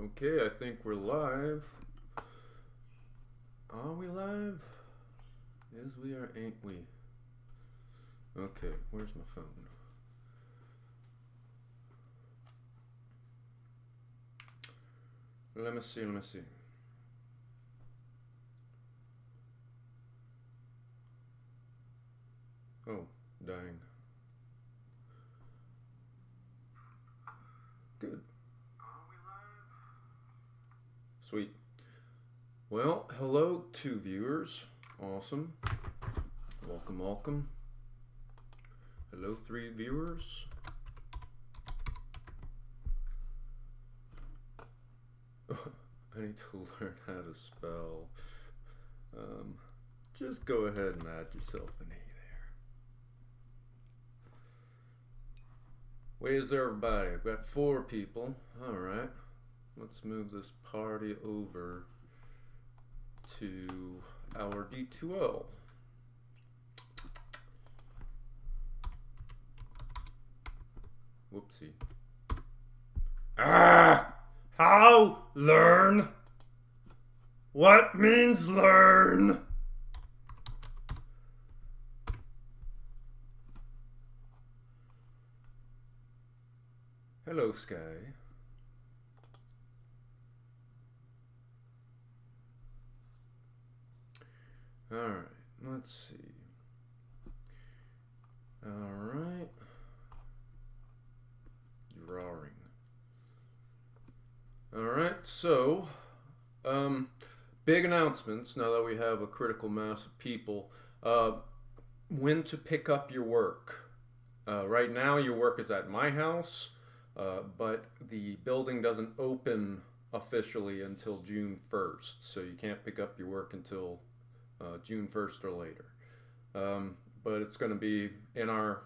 Okay, I think we're live. Are we live? Yes, we are, ain't we? Okay, where's my phone? Let me see. Oh, dying. Good. Sweet. Well, hello, two viewers. Awesome. Welcome. Hello, three viewers. I need to learn how to spell. Just go ahead and add yourself an E there. Where's everybody? I've got 4 people. Alright. Let's move this party over to our D2L. Whoopsie. How? Learn? What means learn? Hello, Sky. Alright, let's see. Alright. Drawing. Alright, so, big announcements now that we have a critical mass of people. When to pick up your work. Right now, your work is at my house, but the building doesn't open officially until June 1st, so you can't pick up your work until June 1st or later. But it's going to be in our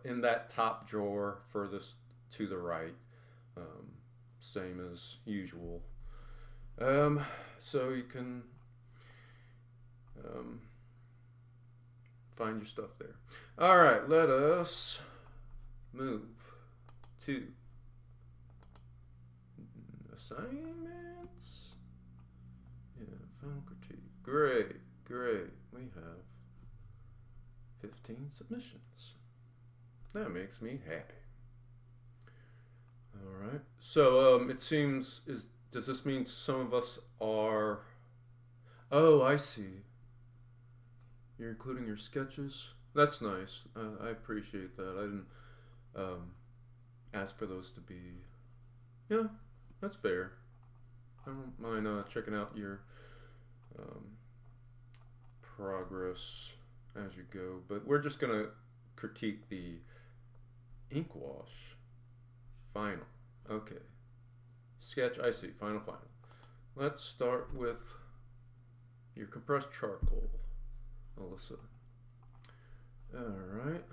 in that top drawer furthest to the right, same as usual. So you can find your stuff there. All right, let us move to assignments. Yeah, final critique. Great. We have 15 submissions. That makes me happy. All right. So it seems does this mean some of us are? Oh, I see. You're including your sketches. That's nice. I appreciate that. I didn't ask for those to be. Yeah, that's fair. I don't mind checking out your progress as you go, but we're just gonna critique the ink wash. Final. Okay. Sketch, I see. Final. Let's start with your compressed charcoal, Alyssa. Alright.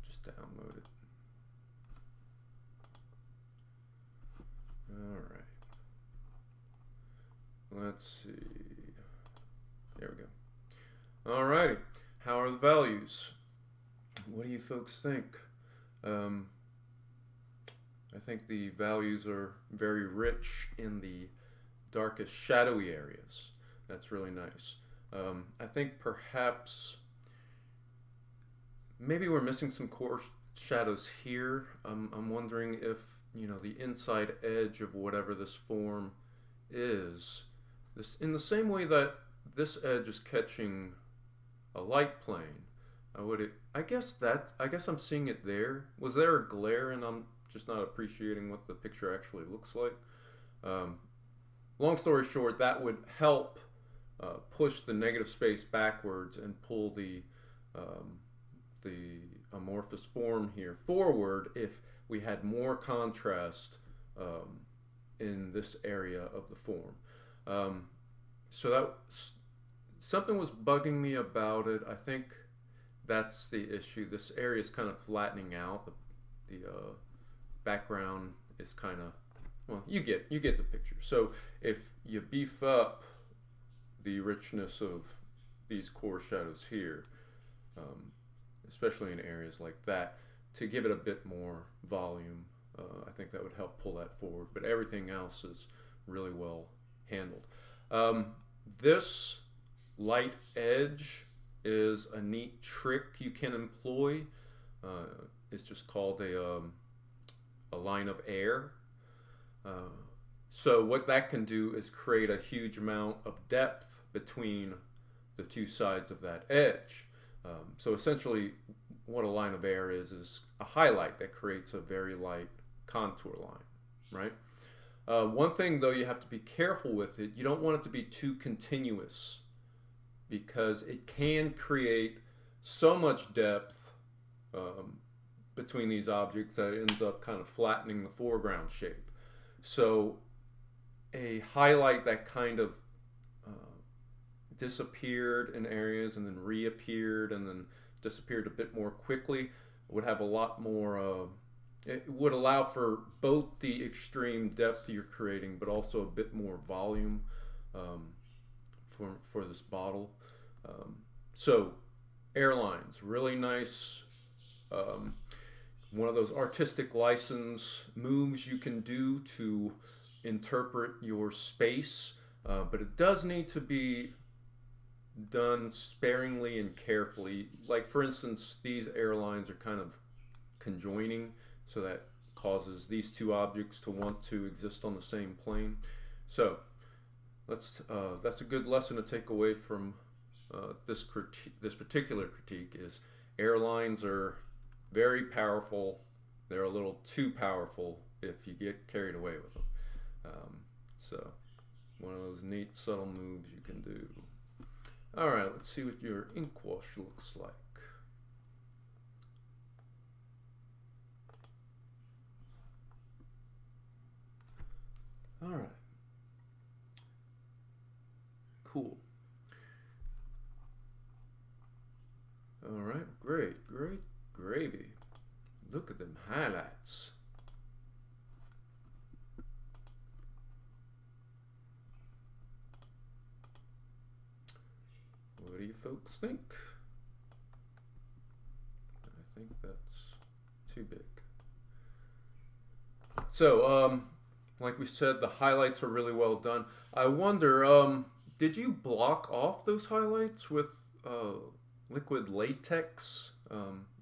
Just download it. Alright. Let's see. There we go. Alrighty. How are the values? What do you folks think? I think the values are very rich in the darkest shadowy areas. That's really nice. I think perhaps maybe we're missing some core shadows here. I'm wondering if the inside edge of whatever this form is, this in the same way that this edge is catching a light plane. I guess I'm seeing it there. Was there a glare and I'm just not appreciating what the picture actually looks like? Long story short, that would help push the negative space backwards and pull the amorphous form here forward if we had more contrast in this area of the form. So that something was bugging me about it. I think that's the issue. This area is kind of flattening out. The background is kind of, well, you get the picture. So if you beef up the richness of these core shadows here, especially in areas like that, to give it a bit more volume, I think that would help pull that forward, but everything else is really well handled. This light edge is a neat trick you can employ. It's just called a line of air. So what that can do is create a huge amount of depth between the two sides of that edge. So essentially what a line of air is a highlight that creates a very light contour line, right? One thing though you have to be careful with it, you don't want it to be too continuous because it can create so much depth between these objects that it ends up kind of flattening the foreground shape. So a highlight that kind of disappeared in areas and then reappeared and then disappeared a bit more quickly would have a lot more, it would allow for both the extreme depth you're creating but also a bit more volume for this bottle. So airlines, really nice, one of those artistic license moves you can do to interpret your space, but it does need to be done sparingly and carefully. Like for instance, these airlines are kind of conjoining, so that causes these two objects to want to exist on the same plane. So that's a good lesson to take away from this particular critique is airlines are very powerful. They're a little too powerful if you get carried away with them. So one of those neat subtle moves you can do. All right, let's see what your ink wash looks like. All right. Cool. All right, great, great gravy. Look at them highlights. What do you folks think? I think that's too big. So, like we said, the highlights are really well done. I wonder, did you block off those highlights with liquid latex?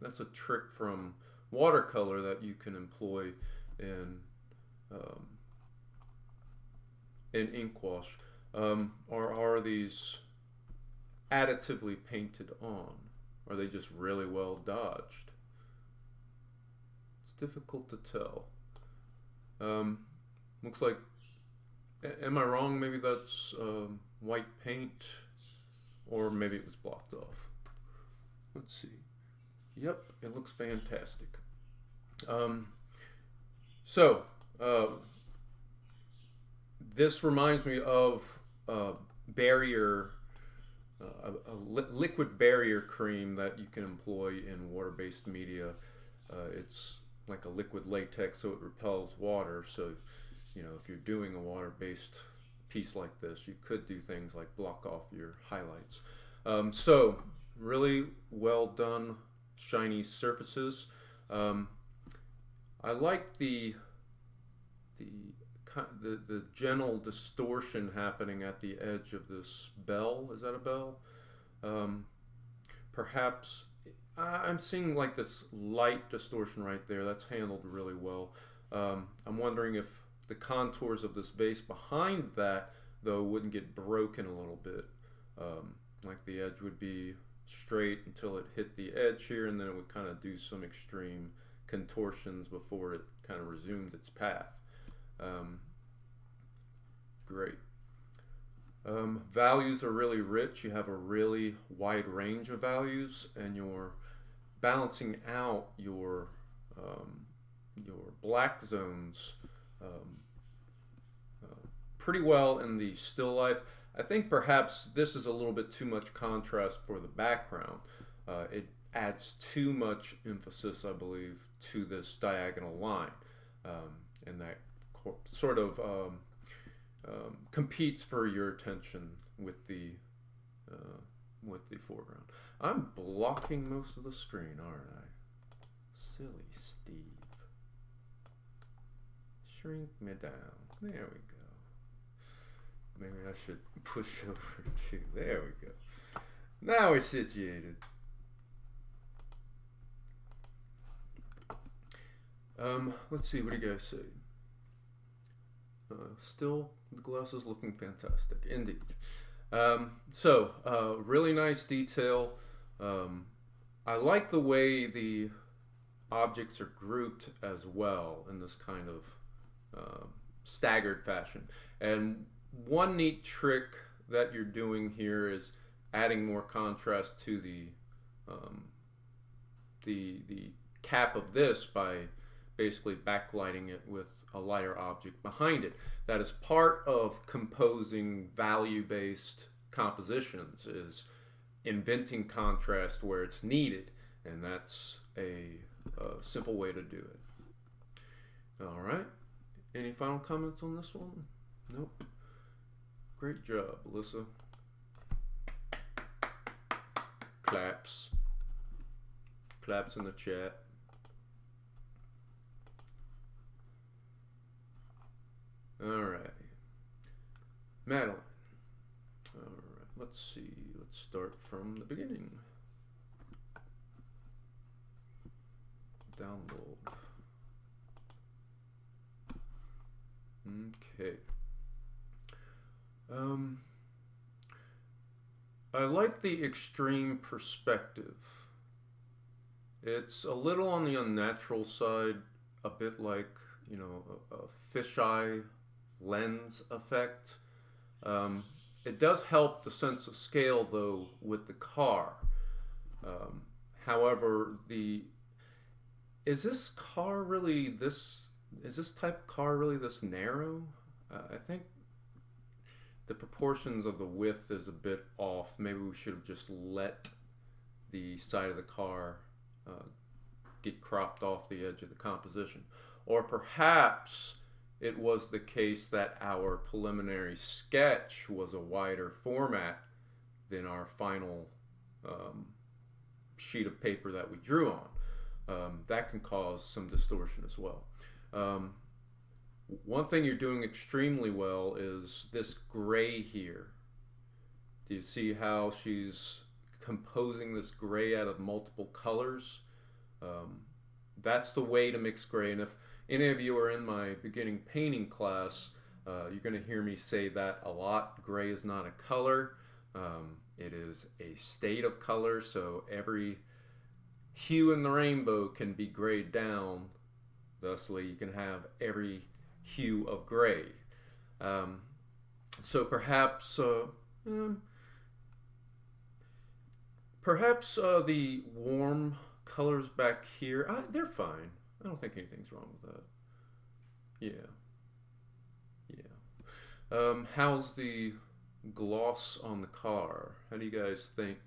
That's a trick from watercolor that you can employ in ink wash. Or are these additively painted on? Are they just really well dodged? It's difficult to tell. Looks like, am I wrong? Maybe that's white paint, or maybe it was blocked off. Let's see. Yep, it looks fantastic. This reminds me of barrier, liquid barrier cream that you can employ in water-based media. It's like a liquid latex, so it repels water. So, you know, if you're doing a water-based piece like this, you could do things like block off your highlights. So, really well done, shiny surfaces. I like the gentle distortion happening at the edge of this bell. Is that a bell? Perhaps I'm seeing like this light distortion right there. That's handled really well. I'm wondering if the contours of this vase behind that, though, wouldn't get broken a little bit. Like the edge would be straight until it hit the edge here, and then it would kind of do some extreme contortions before it kind of resumed its path. Great. Values are really rich. You have a really wide range of values, and you're balancing out your black zones pretty well in the still life. I think perhaps this is a little bit too much contrast for the background. It adds too much emphasis, I believe, to this diagonal line, and that sort of competes for your attention with the foreground. I'm blocking most of the screen, aren't I? Silly Steve. shrink me down. There we go. Maybe I should push over too. There we go. Now we're situated. Let's see, what do you guys say? Still, the glass is looking fantastic, indeed. Really nice detail. I like the way the objects are grouped as well in this kind of staggered fashion. And one neat trick that you're doing here is adding more contrast to the cap of this by basically backlighting it with a lighter object behind it. That is part of composing value-based compositions, is inventing contrast where it's needed, and that's a simple way to do it. All right, any final comments on this one? Nope. Great job, Alyssa. Claps in the chat. All right, Madeline. All right, let's see. Let's start from the beginning. Download. Okay. I like the extreme perspective. It's a little on the unnatural side, a bit like, you know, a fisheye lens effect. It does help the sense of scale though with the car. However, is this type of car really this narrow? I think the proportions of the width is a bit off. Maybe we should have just let the side of the car get cropped off the edge of the composition. Or perhaps it was the case that our preliminary sketch was a wider format than our final sheet of paper that we drew on. That can cause some distortion as well. One thing you're doing extremely well is this gray here. Do you see how she's composing this gray out of multiple colors? That's the way to mix gray. And if any of you are in my beginning painting class, you're going to hear me say that a lot. Gray is not a color. It is a state of color. So every hue in the rainbow can be grayed down. Thusly, you can have every hue of gray. So perhaps the warm colors back here, they're fine. I don't think anything's wrong with that. Yeah. How's the gloss on the car? How do you guys think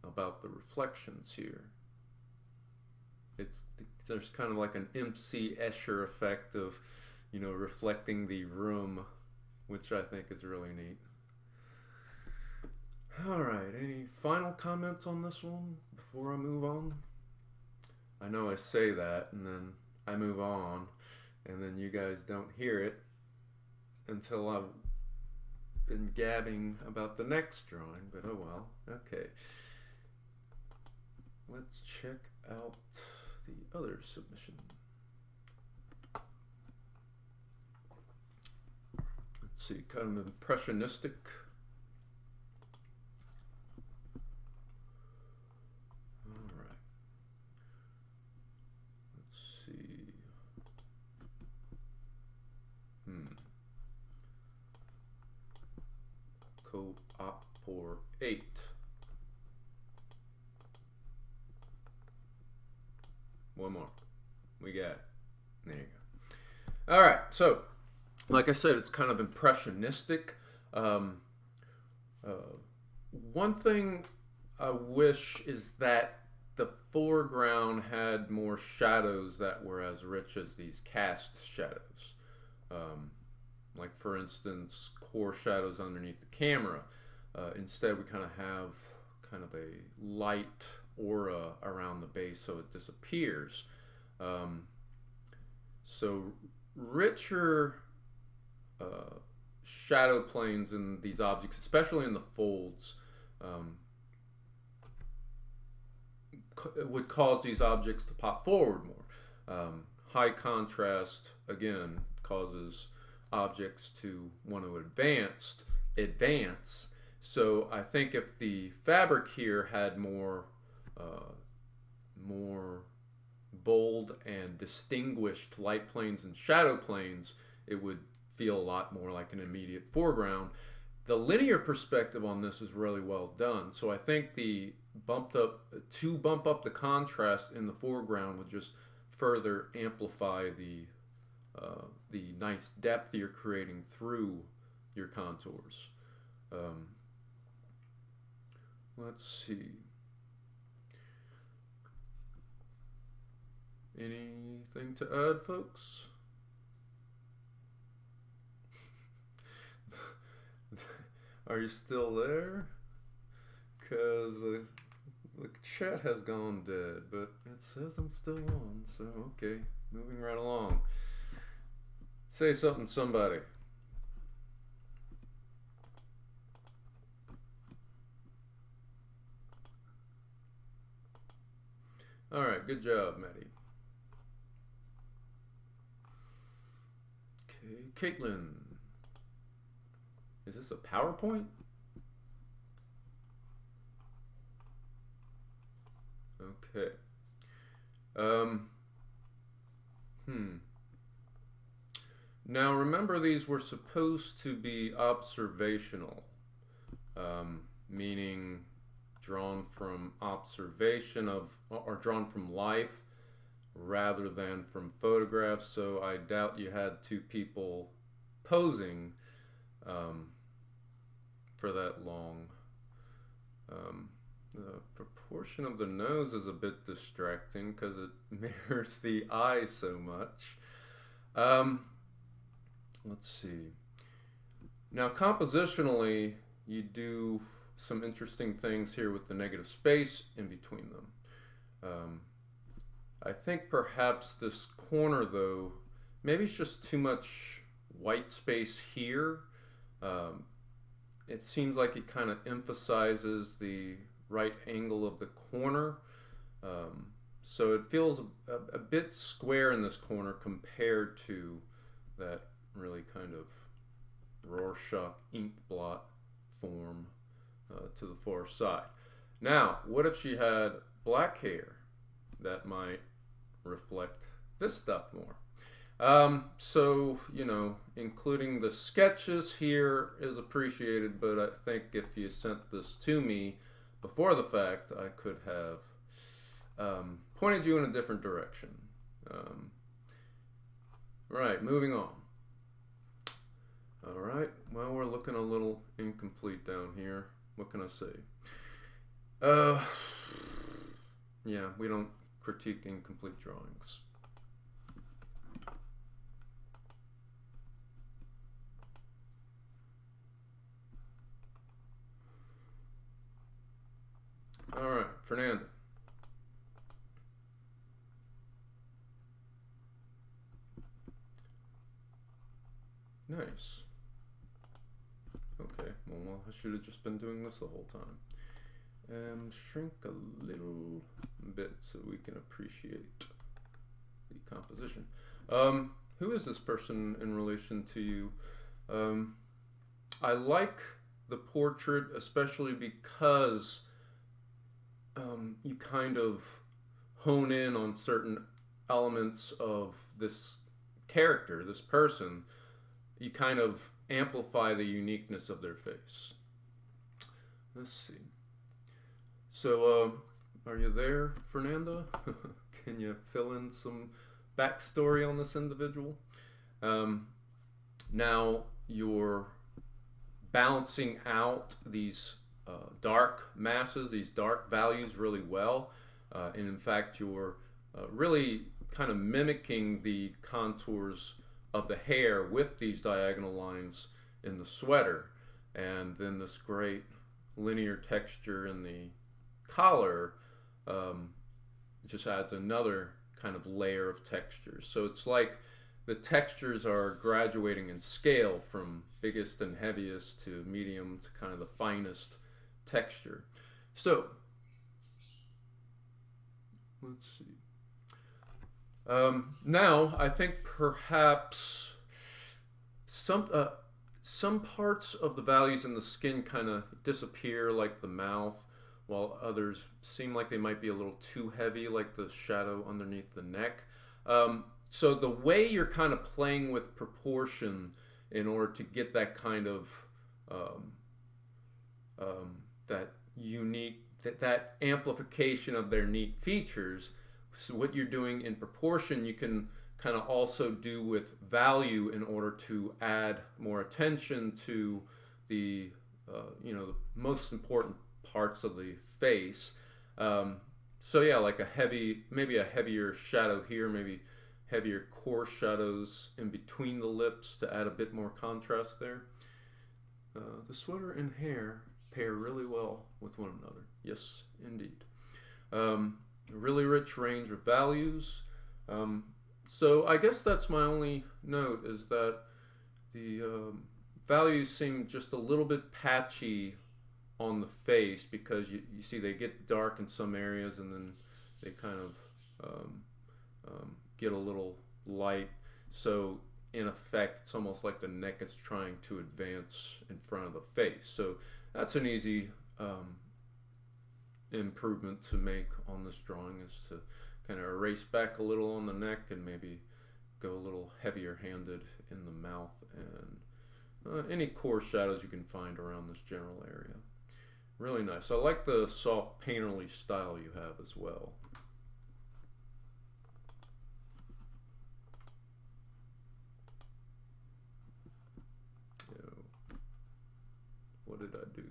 about the reflections here? There's kind of like an MC Escher effect of, you know, reflecting the room, which I think is really neat. All right, any final comments on this one before I move on? I know I say that and then I move on and then you guys don't hear it until I've been gabbing about the next drawing, but oh well. Okay. Let's check out the other submission. Let's see, kind of impressionistic. All right. Let's see. Co-op for 8. One more. We got it. There you go. All right. So, like I said, it's kind of impressionistic. One thing I wish is that the foreground had more shadows that were as rich as these cast shadows. Like, for instance, core shadows underneath the camera. Instead, we kind of have kind of a light aura around the base so it disappears. So richer uh, shadow planes in these objects, especially in the folds, um, would cause these objects to pop forward more. High contrast, again, causes objects to want to advance. So I think if the fabric here had more bold and distinguished light planes and shadow planes, it would feel a lot more like an immediate foreground. The linear perspective on this is really well done. So I think the bump up the contrast in the foreground would just further amplify the nice depth you're creating through your contours. Let's see. Anything to add, folks? Are you still there? Because the chat has gone dead, but it says I'm still on, so okay, moving right along. Say something, somebody. All right, good job, Maddie. Okay, Caitlin. Is this a PowerPoint? Okay. Now remember, these were supposed to be observational, meaning drawn from observation of, or drawn from life rather than from photographs. So I doubt you had two people posing for that long. The proportion of the nose is a bit distracting because it mirrors the eye so much. Let's see. Now compositionally, you do some interesting things here with the negative space in between them. I think perhaps this corner, though, maybe it's just too much white space here. It seems like it kind of emphasizes the right angle of the corner. So it feels a bit square in this corner compared to that really kind of Rorschach ink blot form to the far side. Now, what if she had black hair? That might reflect this stuff more. So, you know, including the sketches here is appreciated, but I think if you sent this to me before the fact, I could have pointed you in a different direction. Right, moving on. All right, well, we're looking a little incomplete down here. What can I say? Yeah, we don't critique incomplete drawings. All right, Fernanda. Nice. Okay, well, I should have just been doing this the whole time. Shrink a little bit so we can appreciate the composition. Who is this person in relation to you? I like the portrait, especially because you kind of hone in on certain elements of this character, this person. You kind of amplify the uniqueness of their face. Let's see. So, are you there, Fernanda? Can you fill in some backstory on this individual? Now, you're balancing out these dark masses, these dark values really well. And in fact, you're really kind of mimicking the contours of the hair with these diagonal lines in the sweater, and then this great linear texture in the collar just adds another kind of layer of texture. So it's like the textures are graduating in scale from biggest and heaviest to medium to kind of the finest texture. So let's see. Now I think perhaps some parts of the values in the skin kind of disappear, like the mouth, while others seem like they might be a little too heavy, like the shadow underneath the neck. So the way you're kind of playing with proportion in order to get that kind of um, that unique, that amplification of their neat features. So what you're doing in proportion, you can kind of also do with value in order to add more attention to the the most important parts of the face. So yeah, like maybe a heavier shadow here, maybe heavier coarse shadows in between the lips to add a bit more contrast there. The sweater and hair pair really well with one another. Yes, indeed. A really rich range of values. So I guess that's my only note, is that the values seem just a little bit patchy on the face, because you see they get dark in some areas and then they kind of get a little light. So in effect, it's almost like the neck is trying to advance in front of the face. So that's an easy improvement to make on this drawing, is to kind of erase back a little on the neck and maybe go a little heavier handed in the mouth and any coarse shadows you can find around this general area. Really nice. I like the soft painterly style you have as well. What did I do?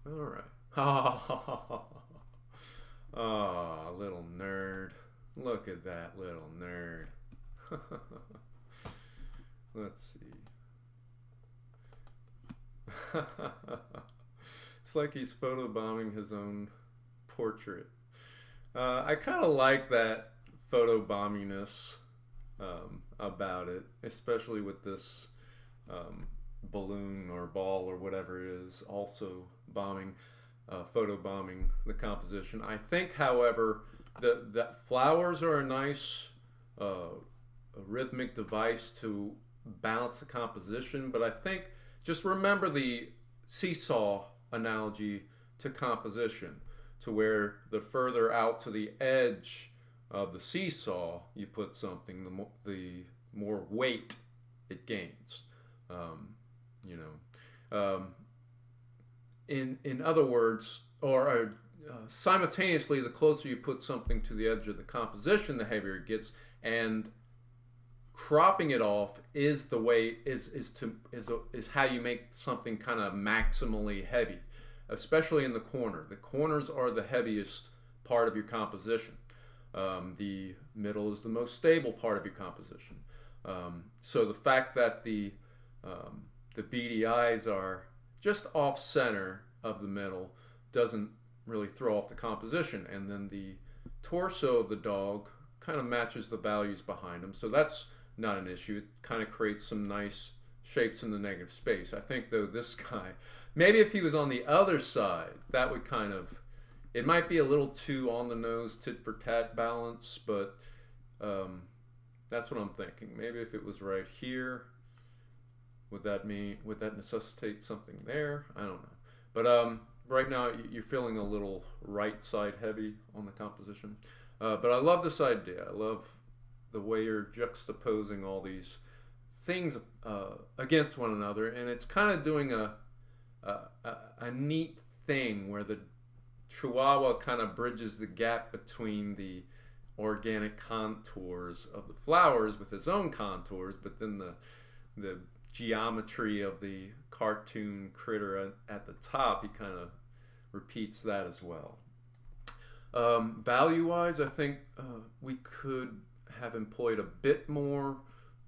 All right. Ah, little nerd. Look at that little nerd. Let's see. It's like he's photobombing his own portrait. I kind of like that photobombiness about it, especially with this balloon or ball or whatever it is, also photobombing the composition. I think, however, that flowers are a nice a rhythmic device to balance the composition, but I think just remember the seesaw analogy to composition, to where the further out to the edge of the seesaw you put something, the more weight it gains. You know, in other words, or simultaneously, the closer you put something to the edge of the composition, the heavier it gets, and cropping it off is the way is how you make something kind of maximally heavy, especially in the corner. The corners are the heaviest part of your composition. The middle is the most stable part of your composition. So the fact that the beady eyes are just off center of the middle doesn't really throw off the composition, and then the torso of the dog kind of matches the values behind him, so that's not an issue. It kind of creates some nice shapes in the negative space. I think, though, this guy, maybe if he was on the other side, that would kind of, it might be a little too on the nose, tit for tat balance, but that's what I'm thinking. Maybe if it was right here, would that necessitate something there? I don't know. But right now you're feeling a little right side heavy on the composition. But I love this idea. I love the way you're juxtaposing all these things against one another, and it's kind of doing a neat thing where the Chihuahua kind of bridges the gap between the organic contours of the flowers with his own contours, but then the geometry of the cartoon critter at the top, he kind of repeats that as well. Value-wise, I think we could have employed a bit more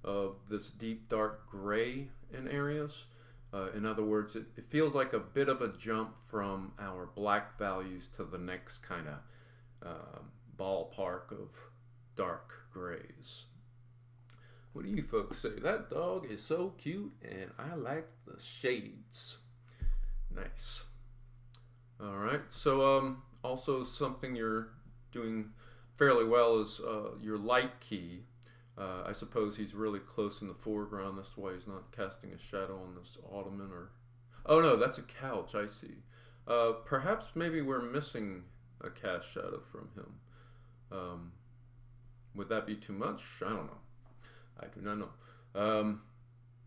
of this deep dark gray in areas. In other words, it feels like a bit of a jump from our black values to the next kind of ballpark of dark grays. What do you folks say? That dog is so cute and I like the shades. Nice. All right. So also something you're doing fairly well is your light key. I suppose he's really close in the foreground. This way he's not casting a shadow on this ottoman or... Oh no, that's a couch, I see. Perhaps maybe we're missing a cast shadow from him. Would that be too much? I don't know. I do not know.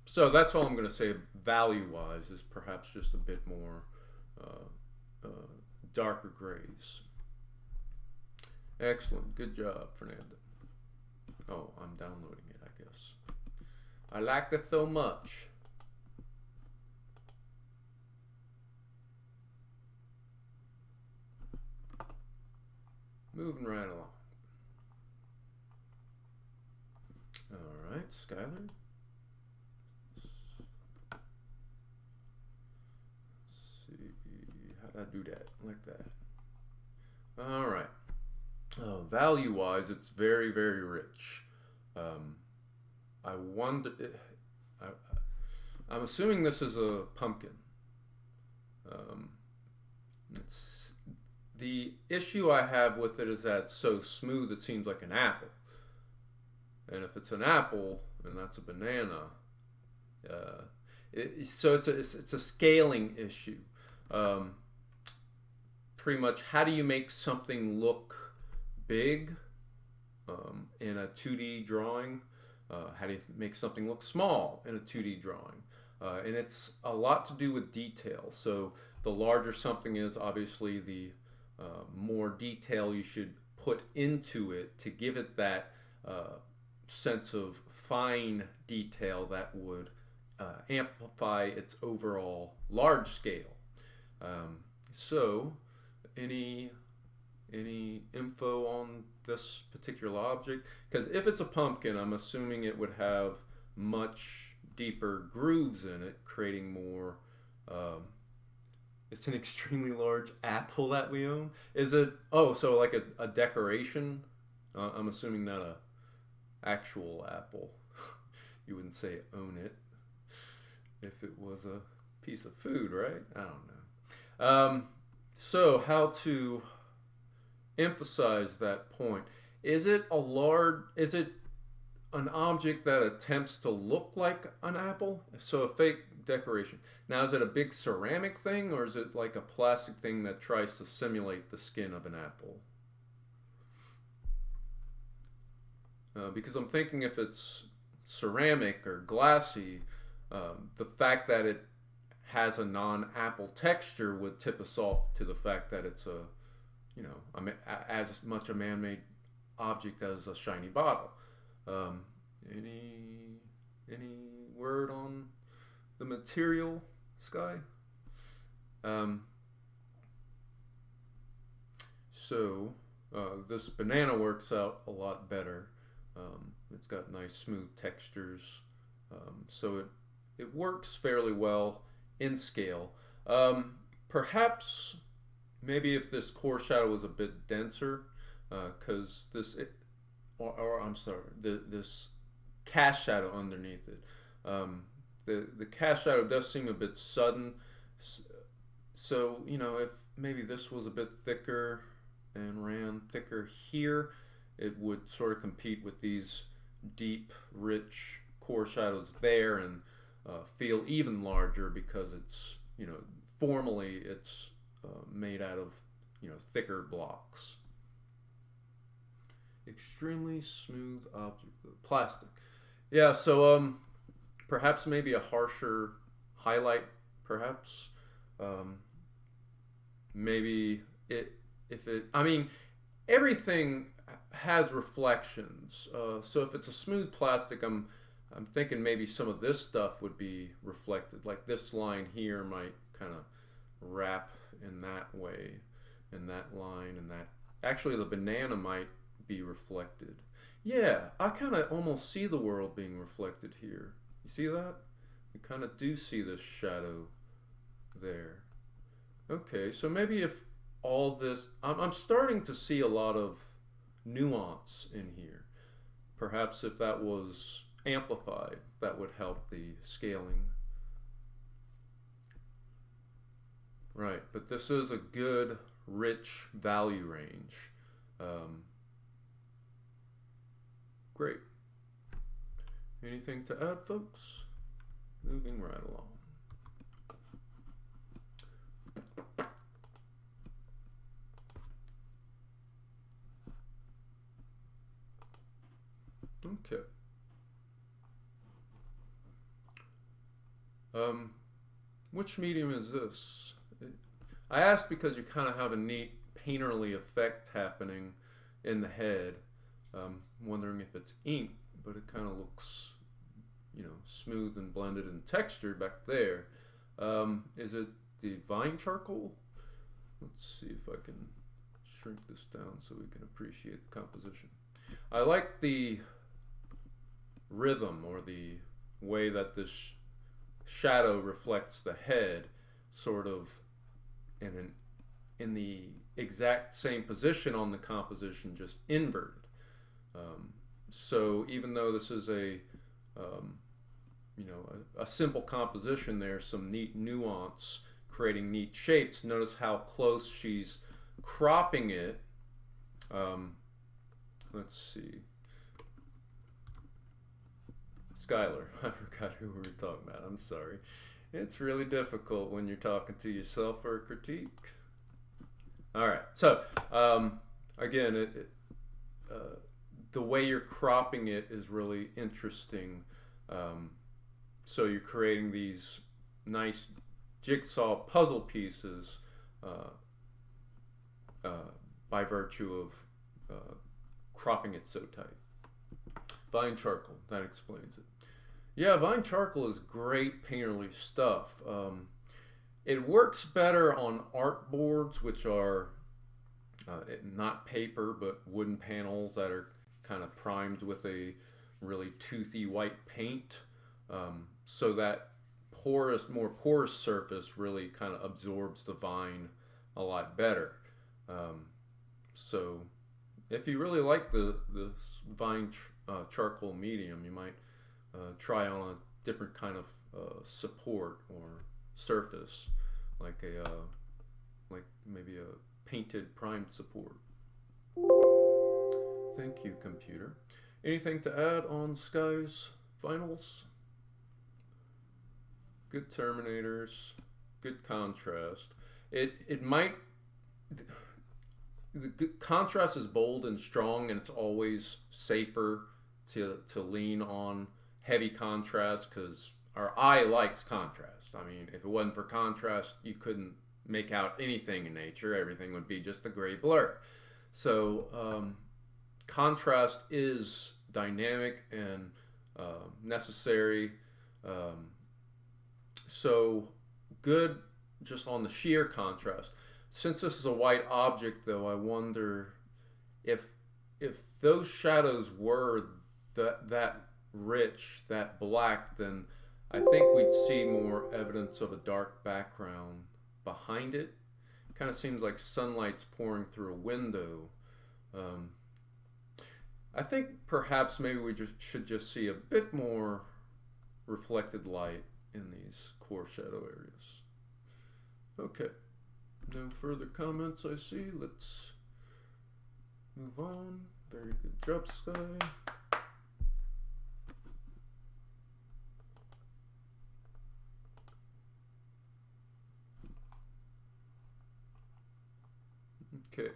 So that's all I'm going to say value-wise is perhaps just a bit more darker grays. Excellent. Good job, Fernando. Oh, I'm downloading it, I guess. I like it so much. Moving right along. All right, Skylar. Let's see. How'd I do that? Like that. All right. Value-wise, it's very, very rich. I wonder. I'm assuming this is a pumpkin. It's the issue I have with it is that it's so smooth. It seems like an apple. And if it's an apple and that's a banana, so it's a scaling issue. Pretty much, how do you make something look big in a 2D drawing? How do you make something look small in a 2D drawing? And it's a lot to do with detail. So the larger something is, obviously, the more detail you should put into it to give it that sense of fine detail that would amplify its overall large scale. So, any info on this particular object? Because if it's a pumpkin, I'm assuming it would have much deeper grooves in it, creating more. It's an extremely large apple that we own. Is it? Oh, so like a decoration? I'm assuming not a actual apple. You wouldn't say own it if it was a piece of food, right? I don't know. So how to emphasize that point? Is it an object that attempts to look like an apple? So a fake decoration. Now, is it a big ceramic thing, or is it like a plastic thing that tries to simulate the skin of an apple? Because I'm thinking if it's ceramic or glassy, the fact that it has a non-apple texture would tip us off to the fact that it's as much a man-made object as a shiny bottle. Any word on the material, Sky? So this banana works out a lot better. It's got nice smooth textures, so it works fairly well in scale. Perhaps maybe if this core shadow was a bit denser, because this cast shadow underneath it. The cast shadow does seem a bit sudden. So, if maybe this was a bit thicker and ran thicker here, it would sort of compete with these deep, rich core shadows there and feel even larger because it's, formally it's made out of, thicker blocks. Extremely smooth object, plastic. Yeah, so perhaps maybe a harsher highlight, perhaps. Maybe everything has reflections. So if it's a smooth plastic, I'm thinking maybe some of this stuff would be reflected. Like this line here might kind of wrap in that way, and that line and that. Actually, the banana might be reflected. Yeah, I kind of almost see the world being reflected here. You see that? You kind of do see this shadow there. Okay, so maybe if all this, I'm starting to see a lot of nuance in here. Perhaps if that was amplified, that would help the scaling. Right, but this is a good, rich value range. Great. Anything to add, folks? Moving right along. Okay. Which medium is this? I asked because you kind of have a neat painterly effect happening in the head. Wondering if it's ink, but it kind of looks, you know, smooth and blended and textured back there. Is it the Vine charcoal? Let's see if I can shrink this down so we can appreciate the composition. I like the rhythm, or the way that this shadow reflects the head, sort of in the exact same position on the composition, just inverted. So even though this is a you know, a simple composition, there's some neat nuance creating neat shapes. Notice how close she's cropping it. Let's see. Skylar, I forgot who we were talking about. I'm sorry. It's really difficult when you're talking to yourself for a critique. All right. So again, the way you're cropping it is really interesting. So you're creating these nice jigsaw puzzle pieces by virtue of cropping it so tight. Vine charcoal, that explains it. Yeah, Vine charcoal is great painterly stuff. It works better on art boards, which are not paper, but wooden panels that are kind of primed with a really toothy white paint. So that more porous surface really kind of absorbs the vine a lot better. So if you really like the Vine charcoal medium, you might try on a different kind of support or surface, like maybe a painted primed support. Thank you, computer. Anything to add on Sky's vinyls? Good terminators, good contrast. It might, the contrast is bold and strong, and it's always safer to lean on heavy contrast because our eye likes contrast. I mean, if it wasn't for contrast, you couldn't make out anything in nature. Everything would be just a gray blur. So contrast is dynamic and necessary. So good just on the sheer contrast. Since this is a white object, though, I wonder if those shadows were that rich, that black, then I think we'd see more evidence of a dark background behind it. Kind of seems like sunlight's pouring through a window. I think perhaps maybe we should just see a bit more reflected light in these core shadow areas. Okay, no further comments I see. Let's move on. Very good job, Sky. Okay,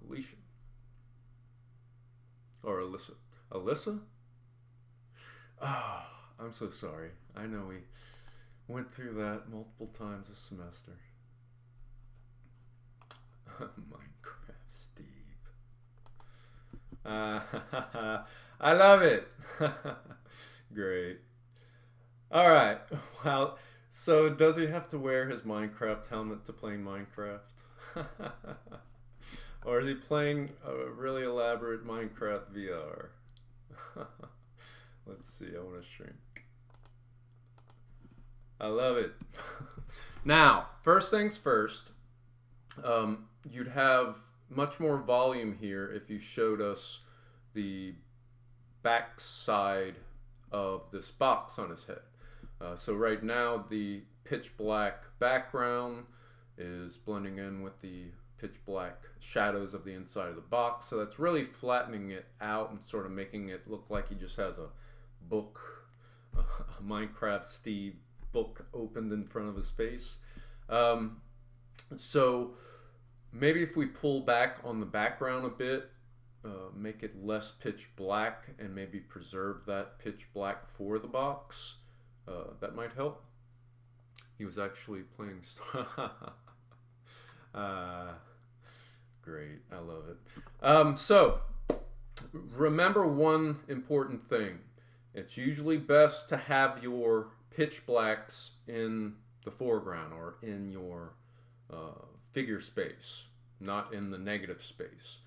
Alicia. Or Alyssa. Alyssa? Ah, I'm so sorry. I know we went through that multiple times this semester. Minecraft Steve. I love it. Great. All right. Well, so does he have to wear his Minecraft helmet to play Minecraft? Or is he playing a really elaborate Minecraft VR? Let's see, I want to shrink. I love it. Now, first things first, you'd have much more volume here if you showed us the back side of this box on his head. So right now the pitch black background is blending in with the pitch black shadows of the inside of the box. So that's really flattening it out and sort of making it look like he just has a book, a Minecraft Steve book opened in front of his face. So maybe if we pull back on the background a bit, make it less pitch black and maybe preserve that pitch black for the box, that might help. He was actually playing great, I love it. So remember one important thing. It's usually best to have your pitch blacks in the foreground or in your figure space, not in the negative space.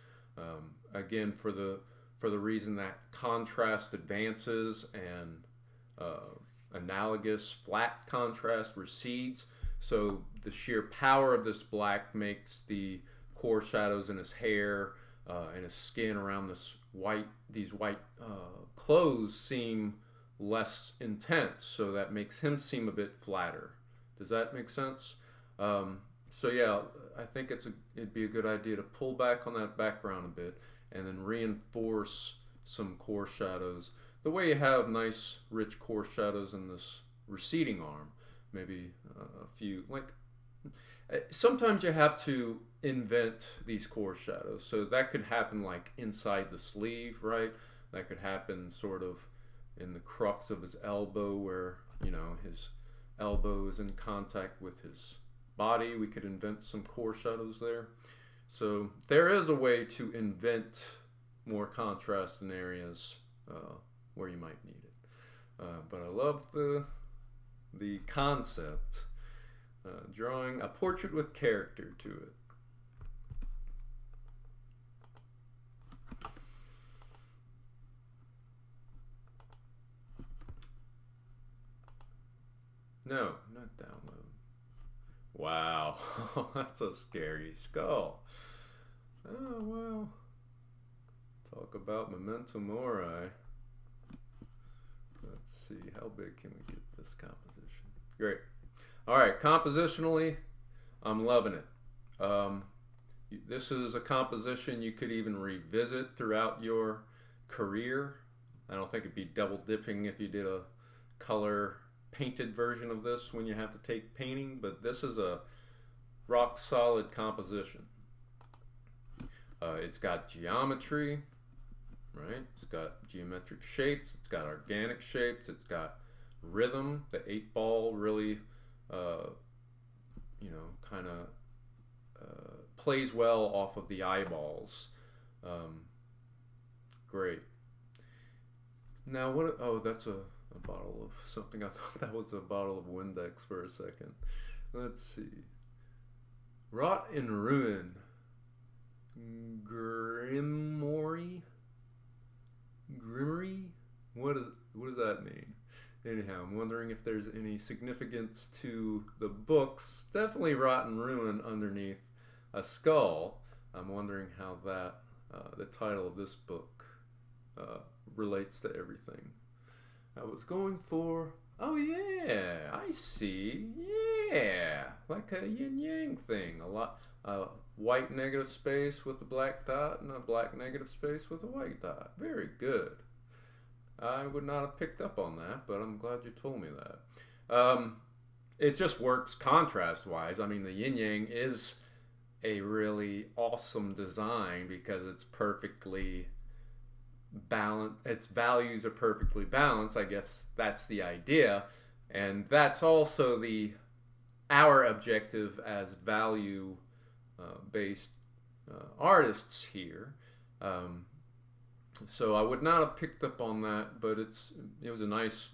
Again, for the reason that contrast advances and analogous flat contrast recedes. So the sheer power of this black makes the core shadows in his hair and his skin around these white clothes seem less intense. So that makes him seem a bit flatter. Does that make sense? So yeah, I think it'd be a good idea to pull back on that background a bit and then reinforce some core shadows. The way you have nice rich core shadows in this receding arm, maybe a few, like sometimes you have to invent these core shadows. So that could happen like inside the sleeve, right? That could happen sort of in the crux of his elbow where, you know, his elbow is in contact with his body. We could invent some core shadows there. So there is a way to invent more contrast in areas where you might need it. But I love the concept, drawing a portrait with character to it. No, not download. Wow, that's a scary skull. Oh, well. Talk about memento mori. Let's see, how big can we get this composition? Great. All right, compositionally, I'm loving it. This is a composition you could even revisit throughout your career. I don't think it'd be double dipping if you did a color painted version of this when you have to take painting, but this is a rock solid composition. It's got geometry, right? It's got geometric shapes, it's got organic shapes, it's got rhythm. The 8-ball really, you know, kind of plays well off of the eyeballs. Great. Now what? Oh, that's a bottle of something. I thought that was a bottle of Windex for a second. Let's see. Wrought in Ruin. Grimoire? What does that mean? Anyhow, I'm wondering if there's any significance to the books. Definitely Wrought in Ruin underneath a skull. I'm wondering how that the title of this book relates to everything. I was going for, oh yeah, I see, yeah, like a yin-yang thing, a white negative space with a black dot and a black negative space with a white dot. Very good. I would not have picked up on that, but I'm glad you told me that. It just works contrast-wise. I mean, the yin-yang is a really awesome design because it's perfectly balanced. Its values are perfectly balanced. I guess that's the idea, and that's also our objective as value based artists here. So I would not have picked up on that, but it was a nice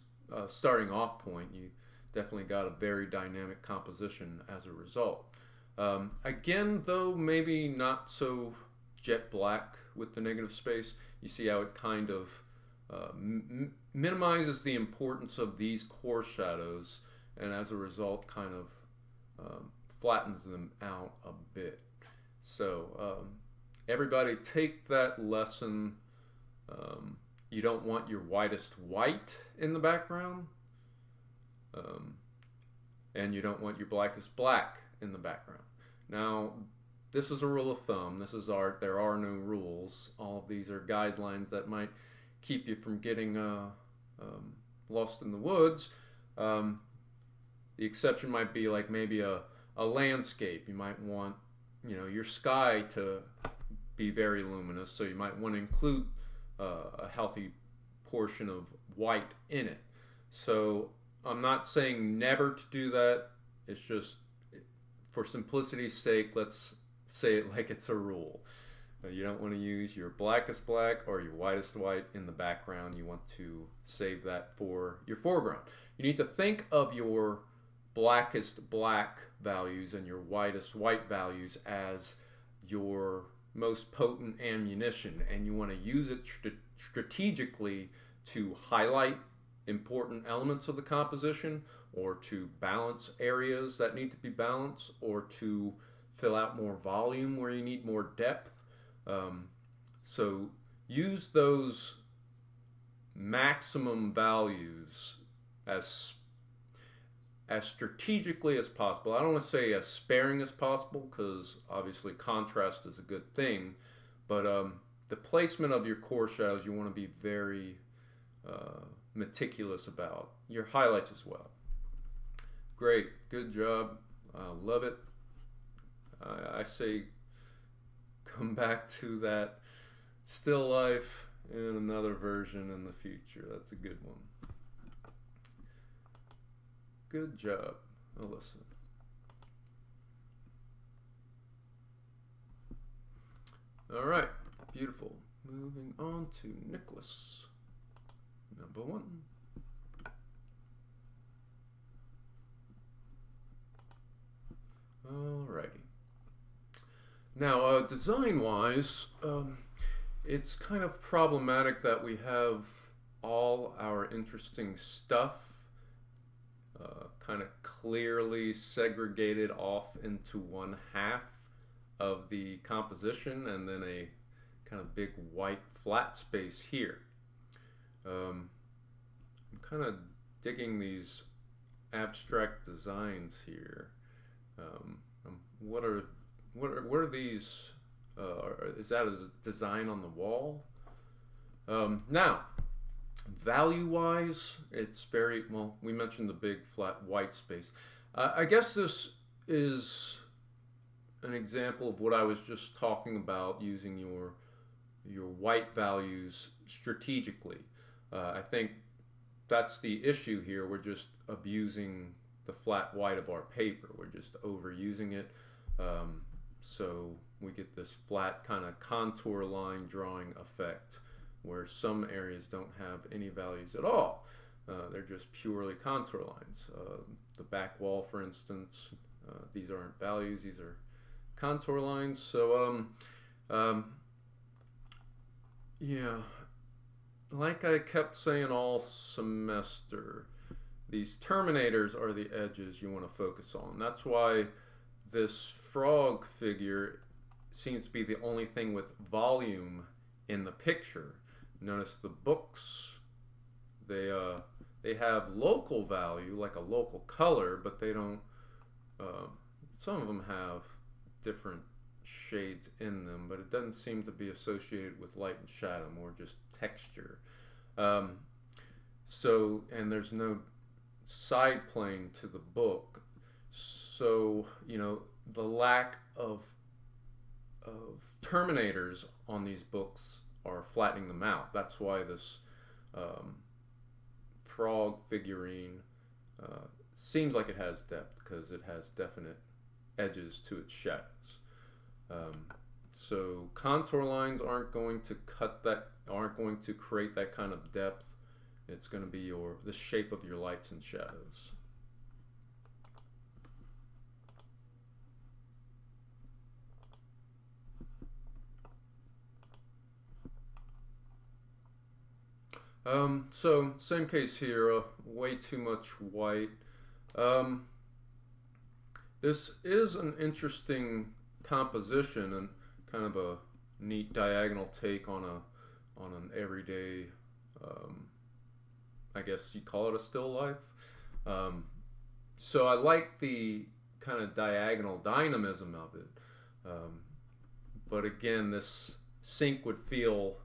starting off point. You definitely got a very dynamic composition as a result. Again, though, maybe not so jet black with the negative space. You see how it kind of minimizes the importance of these core shadows and as a result kind of flattens them out a bit. So everybody take that lesson. You don't want your whitest white in the background, and you don't want your blackest black in the background. Now, this is a rule of thumb. This is art. There are no rules. All of these are guidelines that might keep you from getting lost in the woods. The exception might be like maybe a landscape. You might want, your sky to be very luminous, so you might want to include a healthy portion of white in it. So I'm not saying never to do that. It's just for simplicity's sake, let's say it like it's a rule. You don't want to use your blackest black or your whitest white in the background. You want to save that for your foreground. You need to think of your blackest black values and your whitest white values as your most potent ammunition, and you want to use it strategically to highlight important elements of the composition, or to balance areas that need to be balanced, or to fill out more volume where you need more depth. So use those maximum values as strategically as possible. I don't want to say as sparing as possible, because obviously contrast is a good thing, but the placement of your core shadows you want to be very meticulous about. Your highlights as well. Great, good job. Love it. I say come back to that still life in another version in the future. That's a good one. Good job, Alyssa. All right, beautiful. Moving on to Nicholas, number 1. Alrighty. Now, design-wise, it's kind of problematic that we have all our interesting stuff kind of clearly segregated off into one half of the composition, and then a kind of big white flat space here. I'm kind of digging these abstract designs here. What are these? Is that a design on the wall? Now, value-wise, it's very, well, we mentioned the big flat white space. I guess this is an example of what I was just talking about, using your white values strategically. I think that's the issue here. We're just abusing the flat white of our paper. We're just overusing it. So we get this flat kind of contour line drawing effect, where some areas don't have any values at all. They're just purely contour lines. The back wall, for instance, these aren't values, these are contour lines. So yeah, like I kept saying all semester, these terminators are the edges you want to focus on. That's why this frog figure seems to be the only thing with volume in the picture. Notice the books, they have local value, like a local color, but they don't, some of them have different shades in them, but it doesn't seem to be associated with light and shadow, more just texture. So, and there's no side plane to the book, so the lack of terminators on these books are flattening them out. That's why this frog figurine seems like it has depth, because it has definite edges to its shadows. So contour lines aren't going to aren't going to create that kind of depth. It's going to be the shape of your lights and shadows. So same case here, way too much white. Um, this is an interesting composition and kind of a neat diagonal take on an everyday, um, I guess you call it a still life. Um, so I like the kind of diagonal dynamism of it. Um, but again, this sink would feel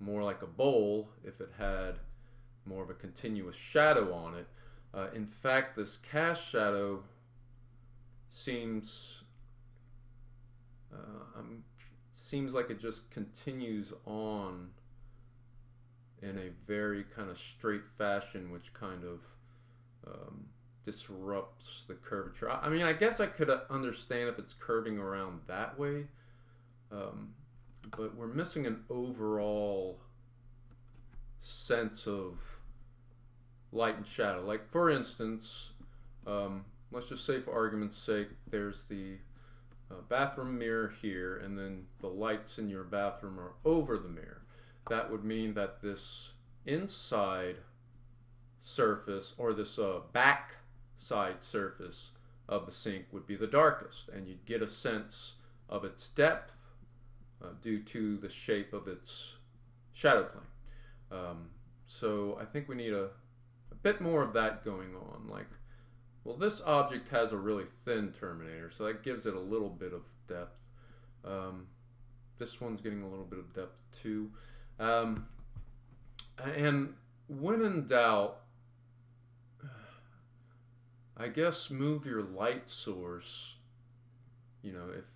more like a bowl if it had more of a continuous shadow on it. In fact, this cast shadow seems seems like it just continues on in a very kind of straight fashion, which kind of disrupts the curvature. I mean, I guess I could understand if it's curving around that way, but we're missing an overall sense of light and shadow. Like, for instance, let's just say for argument's sake, there's the bathroom mirror here, and then the lights in your bathroom are over the mirror. That would mean that this inside surface, or this back side surface of the sink, would be the darkest, and you'd get a sense of its depth due to the shape of its shadow plane. So I think we need a bit more of that going on. Like, well, this object has a really thin terminator, so that gives it a little bit of depth. This one's getting a little bit of depth too. And when in doubt, I guess move your light source. You know, if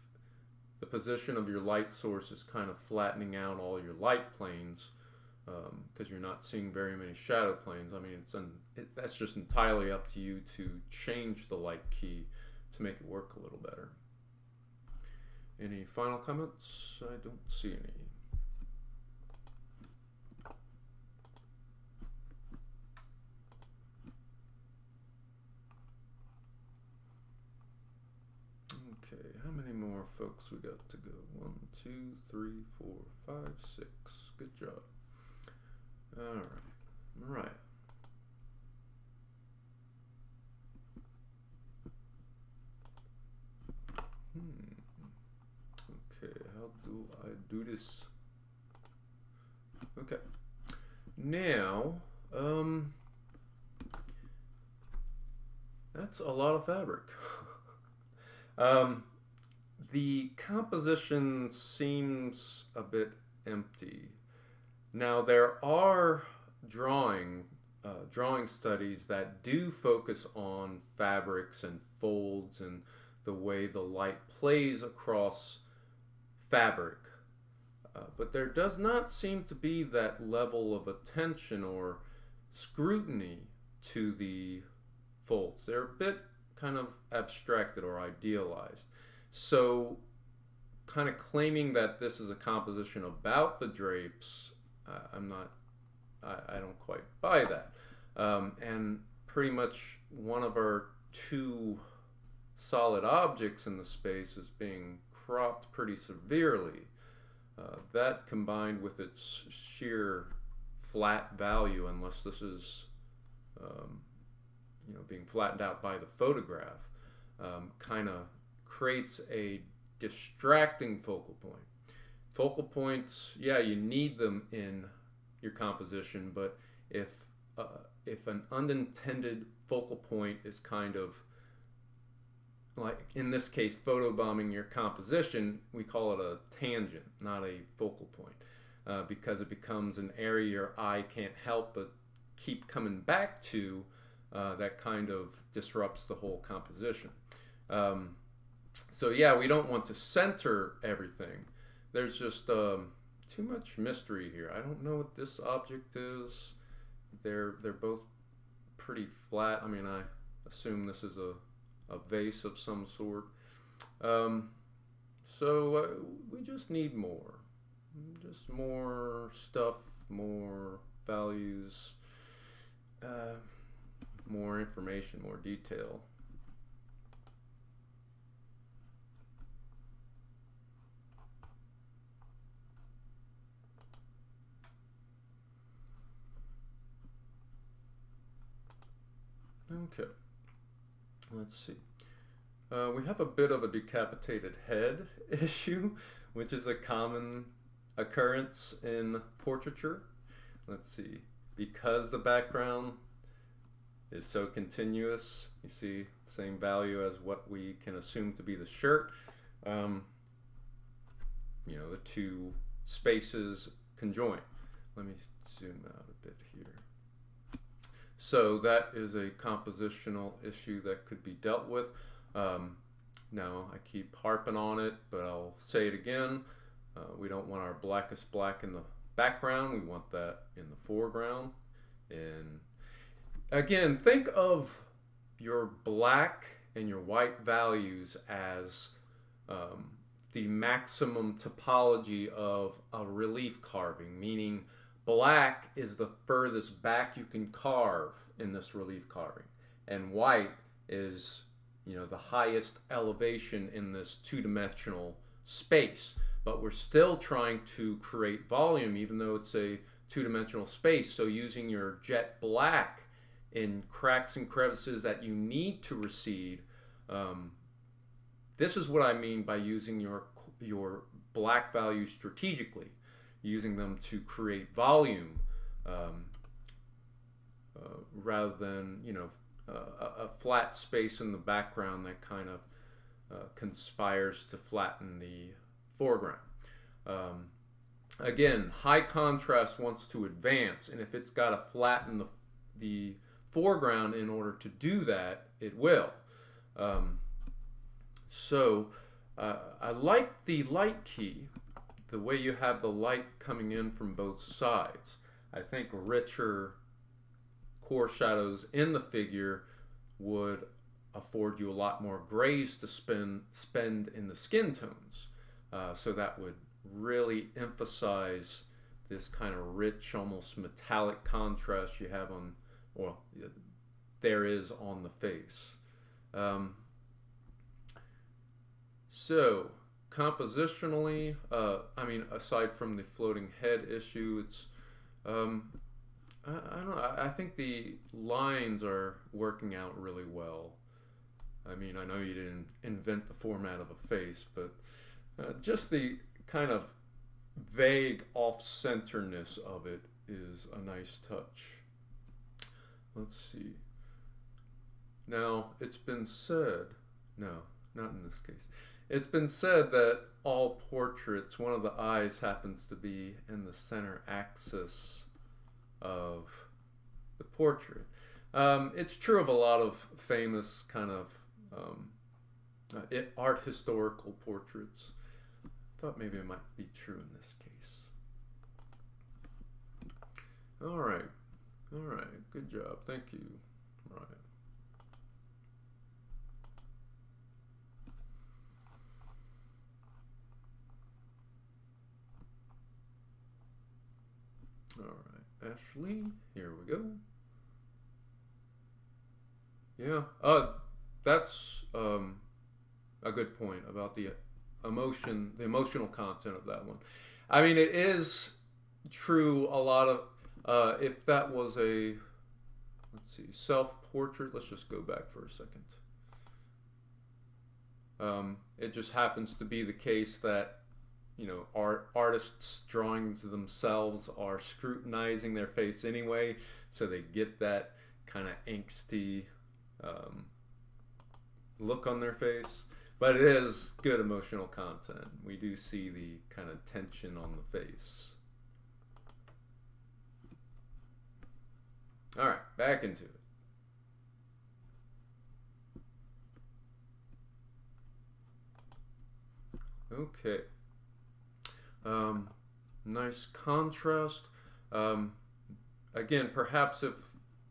the position of your light source is kind of flattening out all your light planes, because you're not seeing very many shadow planes. I mean, that's just entirely up to you to change the light key to make it work a little better. Any final comments? I don't see any. Okay, how many more folks we got to go? 1, 2, 3, 4, 5, 6. Good job. All right. Okay, how do I do this? Okay. Now, that's a lot of fabric. The composition seems a bit empty. Now, there are drawing studies that do focus on fabrics and folds and the way the light plays across fabric. But there does not seem to be that level of attention or scrutiny to the folds. They're a bit kind of abstracted or idealized. So, kind of claiming that this is a composition about the drapes, I don't quite buy that. And pretty much one of our two solid objects in the space is being cropped pretty severely. That combined with its sheer flat value, unless this is being flattened out by the photograph, kind of creates a distracting focal point. Focal points, yeah, you need them in your composition, but if an unintended focal point is kind of, like in this case, photobombing your composition, we call it a tangent, not a focal point, because it becomes an area your eye can't help but keep coming back to. That kind of disrupts the whole composition. So yeah, we don't want to center everything. There's just too much mystery here. I don't know what this object is. They're both pretty flat. I mean, I assume this is a vase of some sort. So we just need more. Just more stuff, more values, more information, more detail. Okay. Let's see. We have a bit of a decapitated head issue, which is a common occurrence in portraiture. Let's see. Because the background is so continuous, you see the same value as what we can assume to be the shirt. You know, the two spaces conjoin. Let me zoom out a bit here. So that is a compositional issue that could be dealt with. Now I keep harping on it, but I'll say it again. We don't want our blackest black in the background. We want that in the foreground. And again, think of your black and your white values as the maximum topology of a relief carving, meaning black is the furthest back you can carve in this relief carving, and white is, you know, the highest elevation in this two-dimensional space. But we're still trying to create volume even though it's a two-dimensional space. So using your jet black in cracks and crevices that you need to recede, this is what I mean by using your black values strategically, using them to create volume rather than, you know, a flat space in the background that kind of conspires to flatten the foreground. Again, high contrast wants to advance, and if it's got to flatten the foreground in order to do that, it will. I like the light key, the way you have the light coming in from both sides. I think richer core shadows in the figure would afford you a lot more grays to spend in the skin tones. So that would really emphasize this kind of rich, almost metallic contrast you have on, or there is on the face. So compositionally, I mean, aside from the floating head issue, it's I don't know. I think the lines are working out really well. I mean, I know you didn't invent the format of a face, but just the kind of vague off-centerness of it is a nice touch. Let's see. Now, it's been said, no, not in this case. It's been said that all portraits, one of the eyes happens to be in the center axis of the portrait. It's true of a lot of famous kind of art historical portraits. I thought maybe it might be true in this case. All right, good job, thank you. All right. All right, Ashley, here we go. Yeah, that's a good point about the emotional content of that one. I mean, it is true a lot of, if that was a, let's see, self-portrait, let's just go back for a second. It just happens to be the case that, you know, artists drawing to themselves are scrutinizing their face anyway, so they get that kind of angsty look on their face. But it is good emotional content. We do see the kind of tension on the face. All right, back into it. Okay. Nice contrast. Again, perhaps if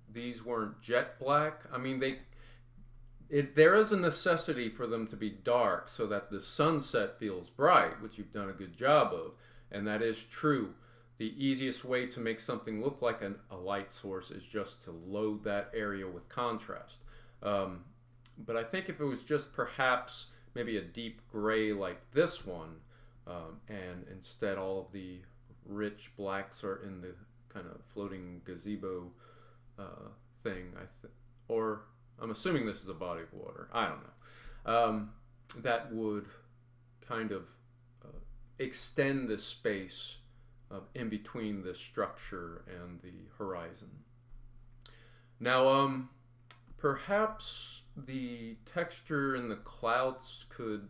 these weren't jet black, I mean, there is a necessity for them to be dark so that the sunset feels bright, which you've done a good job of, and that is true. The easiest way to make something look like a light source is just to load that area with contrast. But I think if it was just perhaps maybe a deep gray like this one, and instead all of the rich blacks are in the kind of floating gazebo thing, or I'm assuming this is a body of water. I don't know. That would kind of extend the space in between the structure and the horizon. Now, perhaps the texture in the clouds could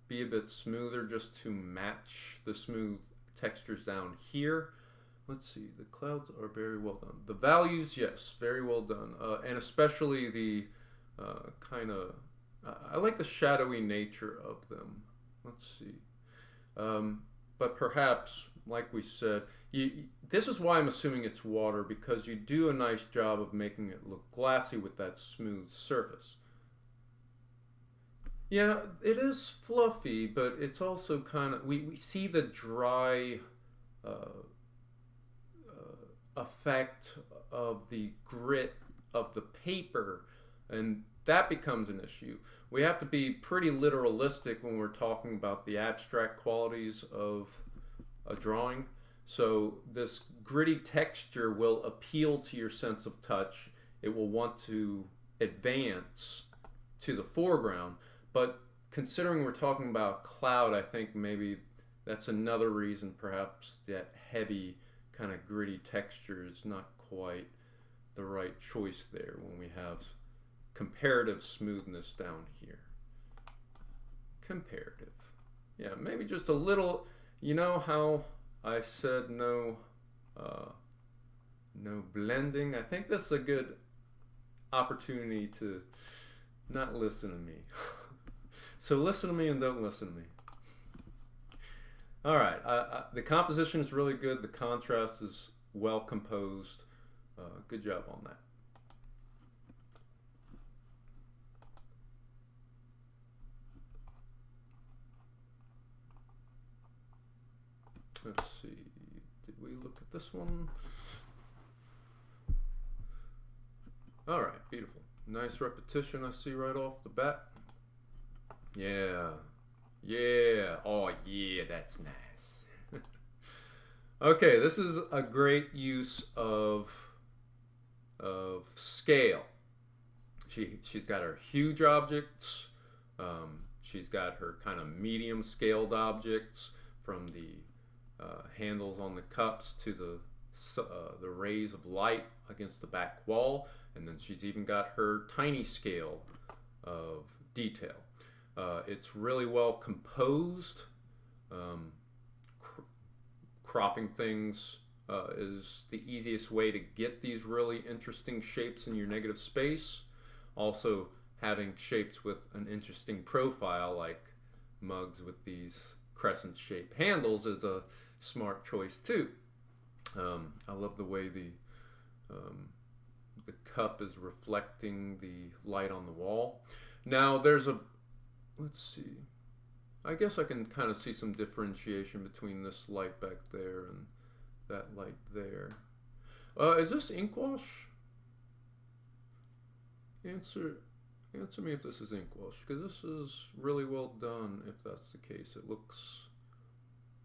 be a bit smoother just to match the smooth textures down here. Let's see, the clouds are very well done. The values, yes, very well done. And especially the I like the shadowy nature of them. Let's see. But perhaps, like we said, this is why I'm assuming it's water, because you do a nice job of making it look glassy with that smooth surface. Yeah, it is fluffy, but it's also kind of, we see the dry effect of the grit of the paper, and that becomes an issue. We have to be pretty literalistic when we're talking about the abstract qualities of a drawing. So this gritty texture will appeal to your sense of touch. It will want to advance to the foreground. But considering we're talking about cloud, I think maybe that's another reason perhaps that heavy kind of gritty texture is not quite the right choice there when we have comparative smoothness down here. Comparative. Yeah, maybe just a little, you know how I said no blending? I think this is a good opportunity to not listen to me. So listen to me and don't listen to me. All right, the composition is really good. The contrast is well composed. Good job on that. Let's see, did we look at this one? All right, beautiful. Nice repetition I see right off the bat. Yeah, yeah, oh yeah, that's nice. Okay, this is a great use of scale. She's got her huge objects. She's got her kind of medium scaled objects, from the handles on the cups to the rays of light against the back wall, and then she's even got her tiny scale of detail. It's really well composed. Cropping things is the easiest way to get these really interesting shapes in your negative space. Also, having shapes with an interesting profile, like mugs with these crescent-shaped handles, is a smart choice too. I love the way the cup is reflecting the light on the wall. Now there's a, let's see, I guess I can kind of see some differentiation between this light back there and that light there. Is this ink wash? Answer me if this is ink wash, because this is really well done if that's the case. It looks,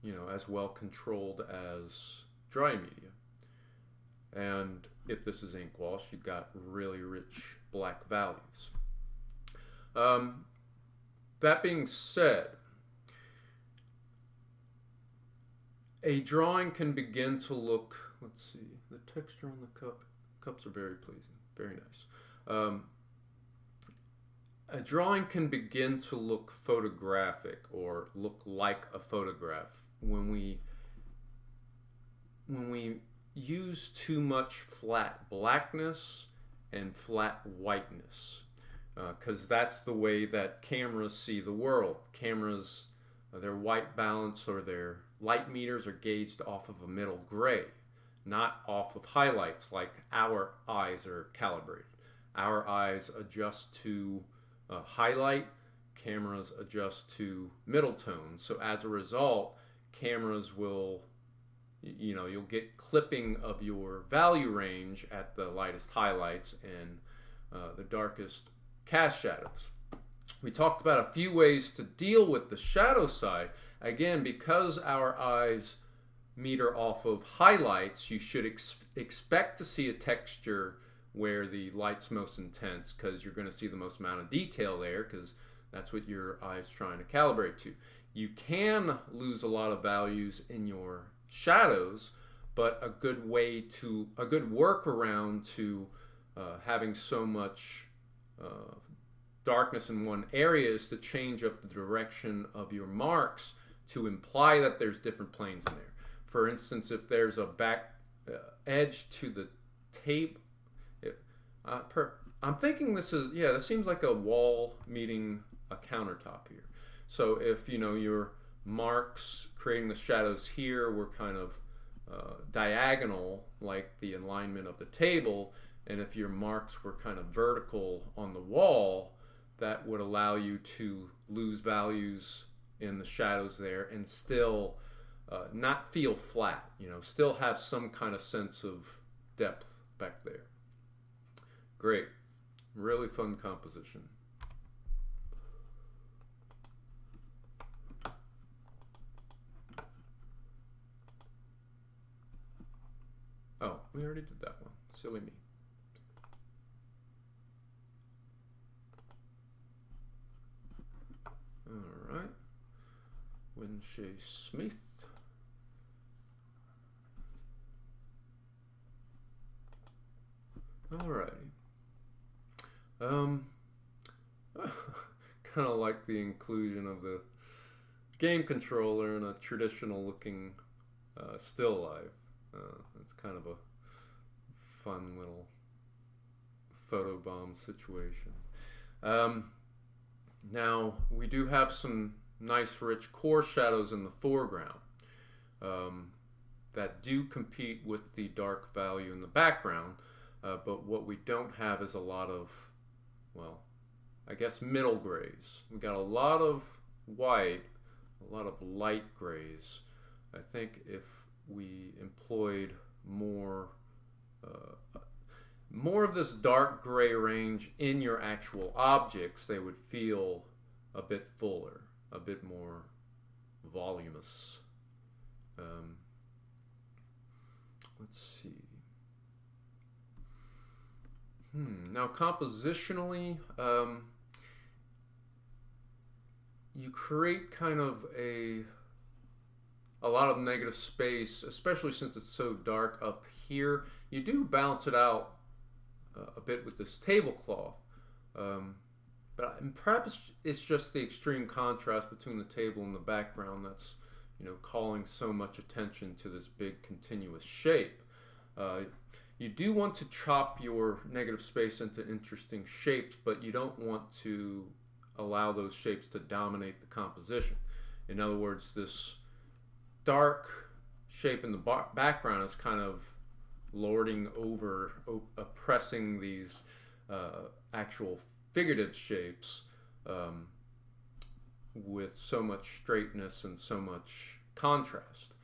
you know, as well controlled as dry media. And if this is ink wash, you've got really rich black values. That being said, a drawing can begin to look, let's see, the texture on the cups are very pleasing, very nice. A drawing can begin to look photographic, or look like a photograph, when we use too much flat blackness and flat whiteness, because that's the way that cameras see the world. Cameras, their white balance or their light meters are gauged off of a middle gray, not off of highlights like our eyes are calibrated. Our eyes adjust to highlight, cameras adjust to middle tone. So as a result, cameras will, you know, you'll get clipping of your value range at the lightest highlights and the darkest cast shadows. We talked about a few ways to deal with the shadow side. Again, because our eyes meter off of highlights, you should expect to see a texture where the light's most intense, because you're going to see the most amount of detail there, because that's what your eye's trying to calibrate to. You can lose a lot of values in your shadows, but a good workaround to having so much darkness in one area is to change up the direction of your marks to imply that there's different planes in there. For instance, if there's a back edge to the tape, I'm thinking this seems like a wall meeting a countertop here. So if your marks creating the shadows here were kind of diagonal, like the alignment of the table, and if your marks were kind of vertical on the wall, that would allow you to lose values in the shadows there and still not feel flat, still have some kind of sense of depth back there. Great. Really fun composition. Oh, we already did that one. Silly me. All right. Winshay Smith. Alrighty. Kind of like the inclusion of the game controller in a traditional looking still life. It's kind of a fun little photobomb situation. Now, we do have some nice rich core shadows in the foreground that do compete with the dark value in the background, but what we don't have is a lot of, well, I guess middle grays. We got a lot of white, a lot of light grays. I think if we employed more of this dark gray range in your actual objects, they would feel a bit fuller, a bit more voluminous. Let's see. Now, compositionally, you create kind of a lot of negative space, especially since it's so dark up here. You do balance it out a bit with this tablecloth, but perhaps it's just the extreme contrast between the table and the background that's calling so much attention to this big continuous shape. You do want to chop your negative space into interesting shapes, but you don't want to allow those shapes to dominate the composition. In other words, this dark shape in the background is kind of lording over, oppressing these actual figurative shapes with so much straightness and so much contrast.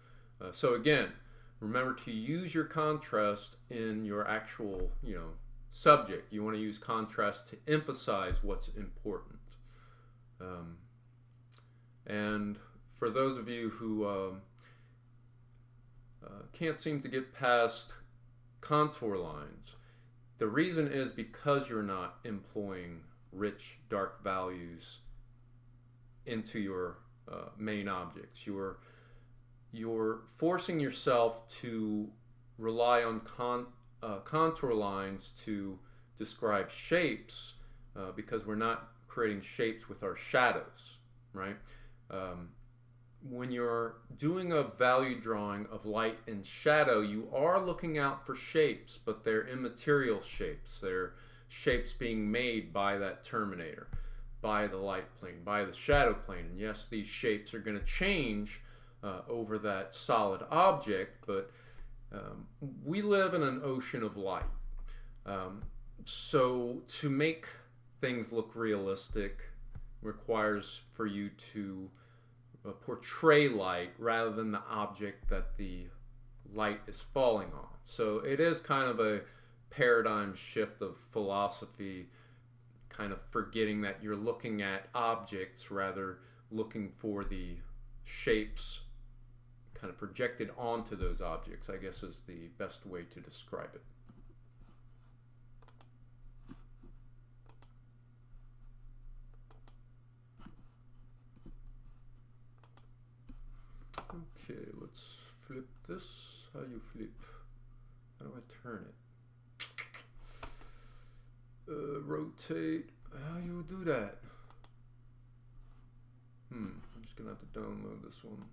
So again, remember to use your contrast in your actual, subject. You want to use contrast to emphasize what's important. And for those of you who can't seem to get past contour lines, the reason is because you're not employing rich dark values into your main objects. You're forcing yourself to rely on contour lines to describe shapes because we're not creating shapes with our shadows, right? When you're doing a value drawing of light and shadow, you are looking out for shapes, but they're immaterial shapes. They're shapes being made by that terminator, by the light plane, by the shadow plane. And yes, these shapes are going to change over that solid object, but we live in an ocean of light. So to make things look realistic requires for you to portray light rather than the object that the light is falling on. So it is kind of a paradigm shift of philosophy, kind of forgetting that you're looking at objects, rather looking for the shapes kind of projected onto those objects, I guess is the best way to describe it. Okay, let's flip this. How you flip? How do I turn it? Rotate. How you do that? I'm just gonna have to download this one.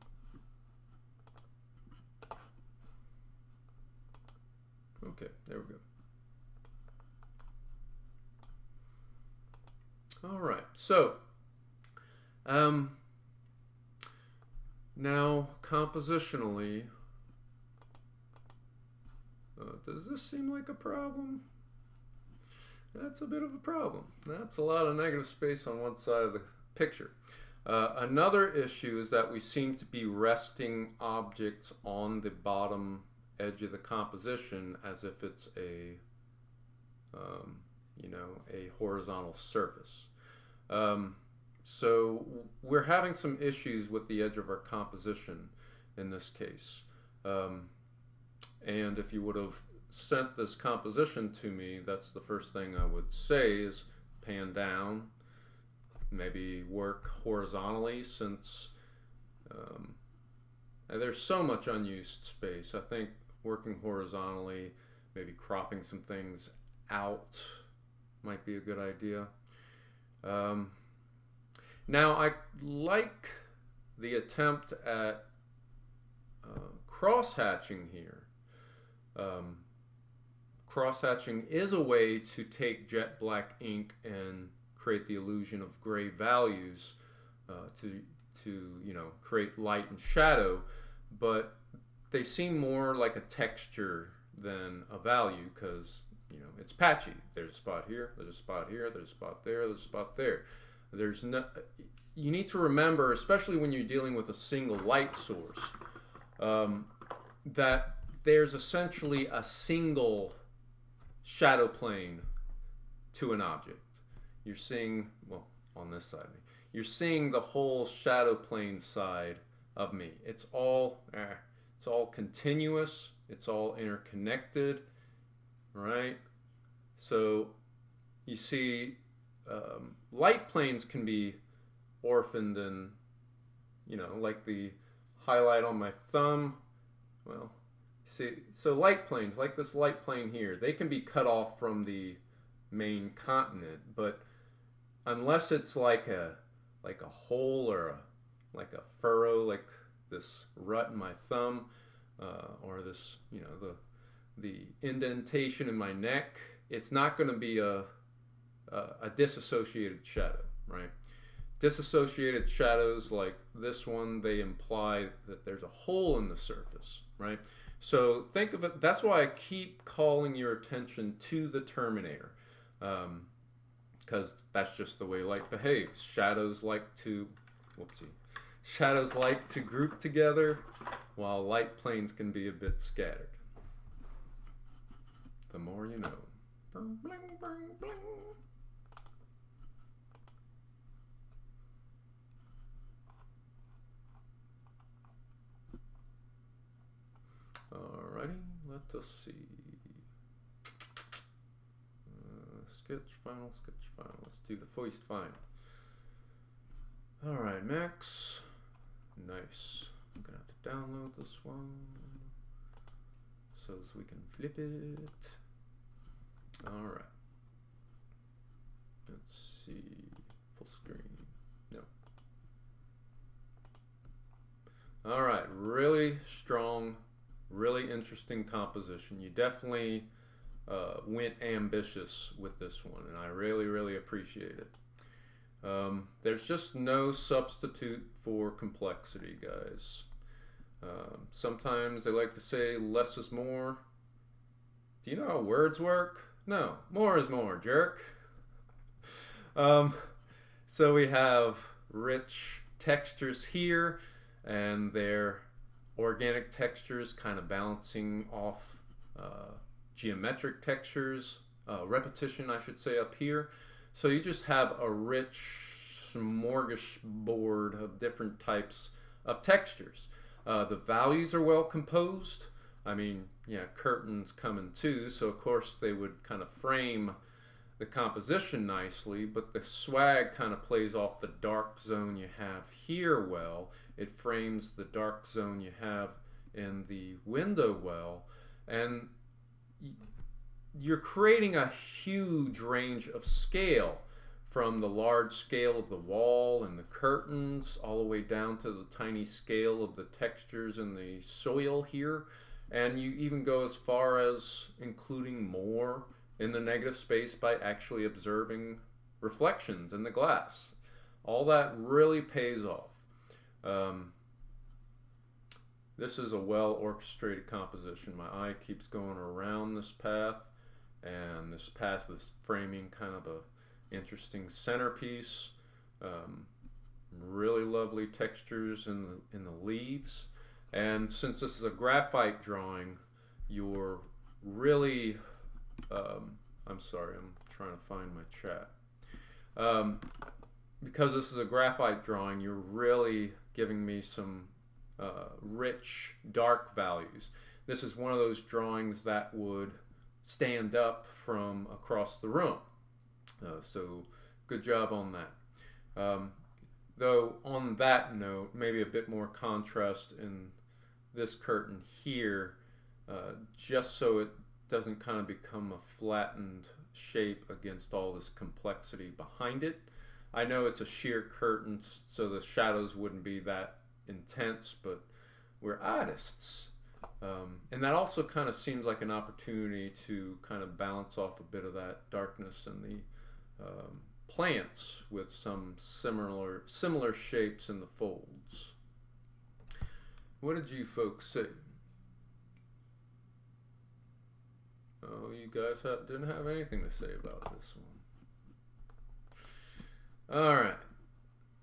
Okay, there we go. All right, so now compositionally, does this seem like a problem? That's a bit of a problem. That's a lot of negative space on one side of the picture. Another issue is that we seem to be resting objects on the bottom edge of the composition as if it's a a horizontal surface. So we're having some issues with the edge of our composition in this case. And if you would have sent this composition to me, that's the first thing I would say is pan down, maybe work horizontally, since there's so much unused space. I think working horizontally, maybe cropping some things out might be a good idea. Now I like the attempt at cross-hatching here. Cross-hatching is a way to take jet black ink and create the illusion of gray values to create light and shadow, but they seem more like a texture than a value because it's patchy. There's a spot here, there's a spot here, there's a spot there, there's a spot there. You need to remember, especially when you're dealing with a single light source, that there's essentially a single shadow plane to an object. You're seeing, well, on this side of me, you're seeing the whole shadow plane side of me. It's all continuous, it's all interconnected, right? So you see, light planes can be orphaned in, like the highlight on my thumb. Well, see, so light planes, like this light plane here, they can be cut off from the main continent, but unless it's like a hole or like a furrow, like this rut in my thumb, or this, the indentation in my neck, it's not going to be a disassociated shadow, right? Disassociated shadows like this one, they imply that there's a hole in the surface, right? So think of it, that's why I keep calling your attention to the terminator, because that's just the way light behaves. Shadows like to group together, while light planes can be a bit scattered. The more you know. Bling, bling, bling. Alrighty, let us see. Sketch final. Let's do the first fine. Alright, Max. Nice. I'm gonna have to download this one so we can flip it. Alright. Let's see. Full screen. No. Alright, really strong, really interesting composition. You definitely went ambitious with this one, and I really, really appreciate it. There's just no substitute for complexity, guys. Sometimes they like to say less is more. Do you know how words work? No, more is more, jerk. So we have rich textures here, and they're organic textures kind of balancing off geometric textures, repetition, I should say, up here. So you just have a rich smorgasbord of different types of textures. The values are well composed. I mean, yeah, curtains come in two, so of course they would kind of frame the composition nicely, but the swag kind of plays off the dark zone you have here well. It frames the dark zone you have in the window well, and you're creating a huge range of scale, from the large scale of the wall and the curtains all the way down to the tiny scale of the textures in the soil here. And you even go as far as including more in the negative space by actually observing reflections in the glass. All that really pays off. This is a well orchestrated composition. My eye keeps going around this path, and this path is framing kind of a interesting centerpiece. Really lovely textures in the leaves. And since this is a graphite drawing, you're really I'm sorry, I'm trying to find my chat. Because this is a graphite drawing, you're really giving me some rich dark values. This is one of those drawings that would stand up from across the room. So good job on that. Though on that note, maybe a bit more contrast in this curtain here, just so it doesn't kind of become a flattened shape against all this complexity behind it. I know it's a sheer curtain, so the shadows wouldn't be that intense, but we're artists. And that also kind of seems like an opportunity to kind of balance off a bit of that darkness in the plants with some similar shapes in the folds. What did you folks say? Oh, you guys didn't have anything to say about this one. All right.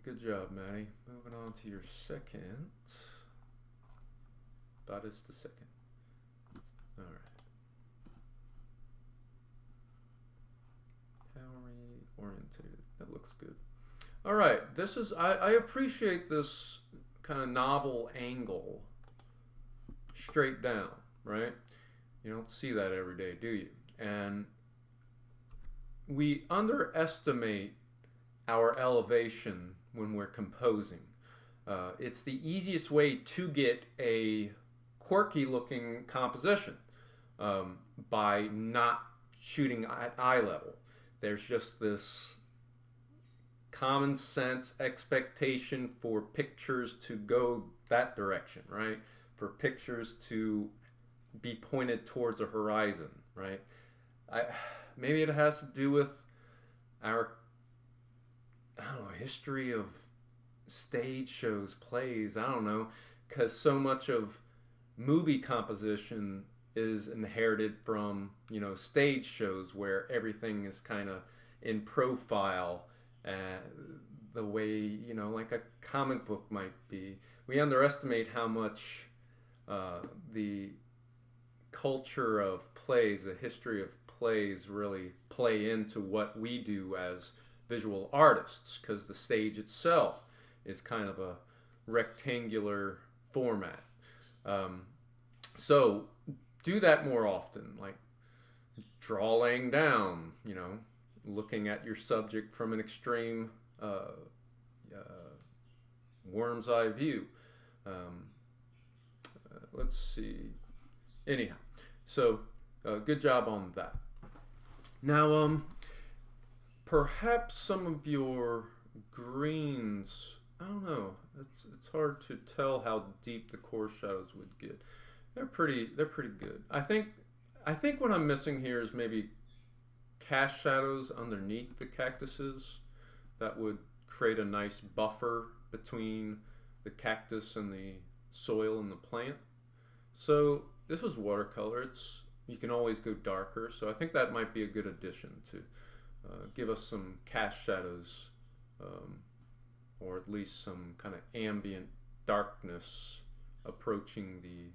Good job, Maddie. Moving on to your second. That is the second. All right. Power orientated. That looks good. All right. This is, I appreciate this kind of novel angle. Straight down, right? You don't see that every day, do you? And we underestimate our elevation when we're composing. It's the easiest way to get a quirky looking composition by not shooting at eye level. There's just this common sense expectation for pictures to go that direction, right? For pictures to be pointed towards a horizon, right? Maybe it has to do with our history of stage shows, plays, I don't know, because so much of movie composition is inherited from, stage shows where everything is kind of in profile, the way, like a comic book might be. We underestimate how much the culture of plays, the history of plays really play into what we do as visual artists, because the stage itself is kind of a rectangular format. So do that more often, like draw laying down, looking at your subject from an extreme worm's eye view. Let's see. Anyhow, so good job on that. Now, perhaps some of your greens, I don't know. It's hard to tell how deep the core shadows would get. They're pretty good. I think what I'm missing here is maybe cast shadows underneath the cactuses that would create a nice buffer between the cactus and the soil and the plant. So this is watercolor. You can always go darker. So I think that might be a good addition to give us some cast shadows, or at least some kind of ambient darkness approaching the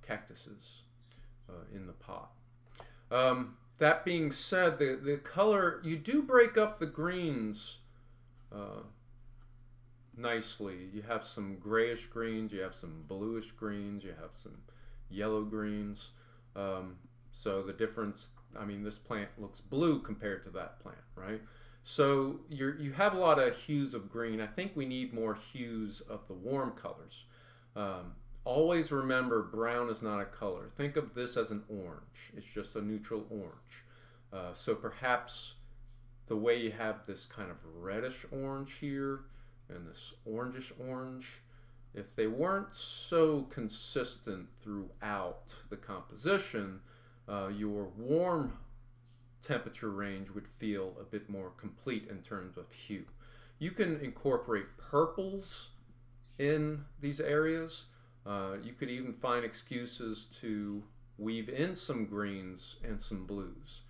cactuses in the pot. That being said, the color, you do break up the greens nicely. You have some grayish greens, you have some bluish greens, you have some yellow greens. So the difference I mean, this plant looks blue compared to that plant, right? So you have a lot of hues of green. I think we need more hues of the warm colors. Always remember, brown is not a color. Think of this as an orange. It's just a neutral orange. So perhaps the way you have this kind of reddish orange here and this orangish orange, if they weren't so consistent throughout the composition, your warm temperature range would feel a bit more complete in terms of hue. You can incorporate purples in these areas. You could even find excuses to weave in some greens and some blues.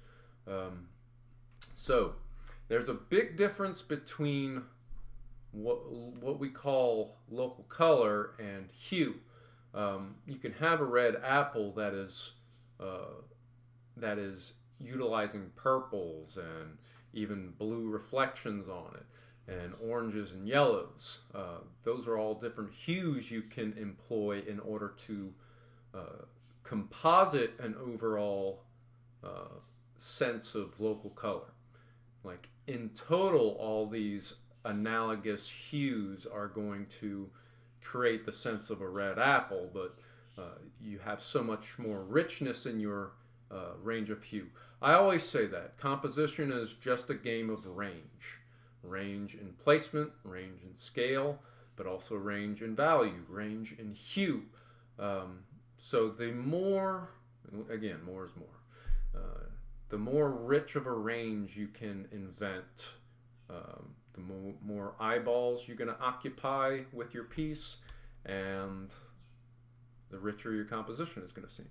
So there's a big difference between what we call local color and hue. You can have a red apple that is utilizing purples and even blue reflections on it, and oranges and yellows. Those are all different hues you can employ in order to composite an overall sense of local color. Like in total, all these analogous hues are going to create the sense of a red apple, but you have so much more richness in your range of hue. I always say that composition is just a game of range. Range in placement, range in scale, but also range in value, range in hue. So the more, again, more is more. The more rich of a range you can invent, the more eyeballs you're going to occupy with your piece, and the richer your composition is going to seem.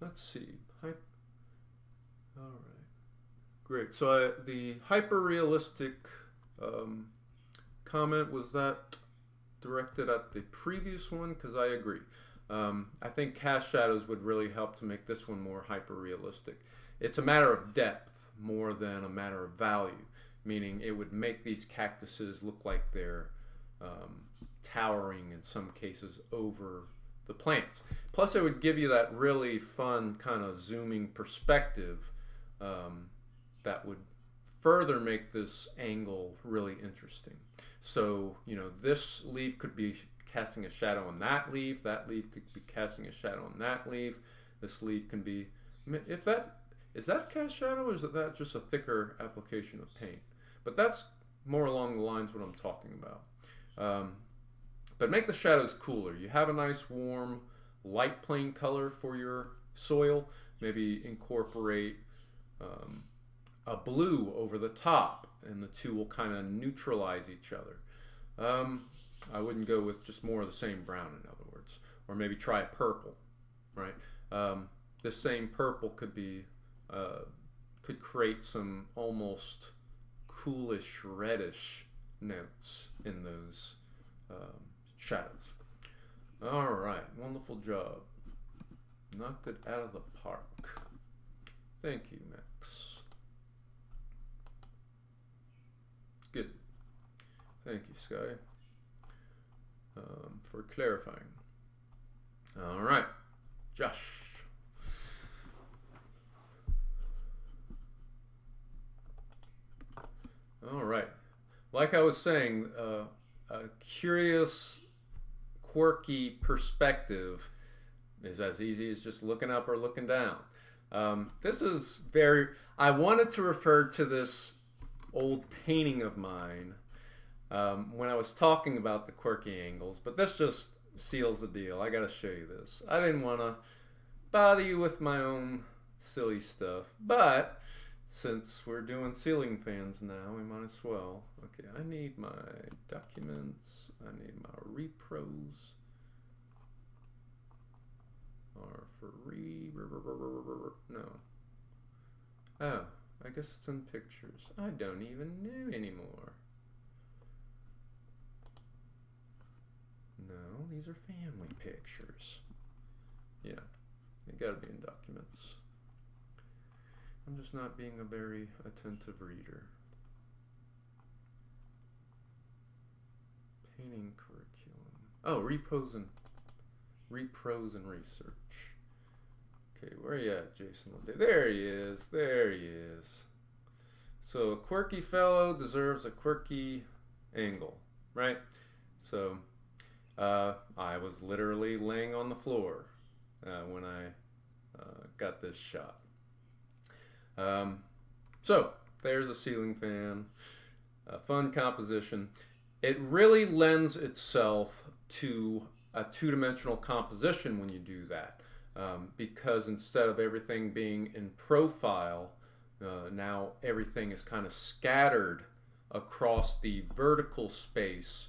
Let's see. All right. Great. So the hyper-realistic comment, was that directed at the previous one? Because I agree. I think cast shadows would really help to make this one more hyper-realistic. It's a matter of depth more than a matter of value, meaning it would make these cactuses look like they're towering in some cases over the plants. Plus it would give you that really fun kind of zooming perspective that would further make this angle really interesting. So, you know, this leaf could be casting a shadow on that leaf could be casting a shadow on that leaf, this leaf can be, is that cast shadow, or is that just a thicker application of paint? But that's more along the lines of what I'm talking about. But make the shadows cooler. You have a nice warm light plain color for your soil. Maybe incorporate a blue over the top, and the two will kind of neutralize each other. I wouldn't go with just more of the same brown, in other words. Or maybe try a purple, right? This same purple could be could create some almost coolish reddish notes in those shadows. All right, wonderful job. Knocked it out of the park. Thank you, Max. Good. Thank you, Sky, for clarifying. All right, Josh. All right. Like I was saying, a curious, quirky perspective is as easy as just looking up or looking down. This is I wanted to refer to this old painting of mine when I was talking about the quirky angles, but this just seals the deal. I gotta show you this. I didn't want to bother you with my own silly stuff, but since we're doing ceiling fans now, we might as well. Okay, I need my documents. I need my repros. Or for no. Oh, I guess it's in pictures. I don't even know anymore. No, these are family pictures. Yeah, they gotta be in documents. I'm just not being a very attentive reader. Painting curriculum. Oh, repros and research. Okay, where are you at, Jason? There he is. There he is. So a quirky fellow deserves a quirky angle, right? So I was literally laying on the floor when I got this shot. So there's a ceiling fan, a fun composition. It really lends itself to a two-dimensional composition when you do that, because instead of everything being in profile, now everything is kind of scattered across the vertical space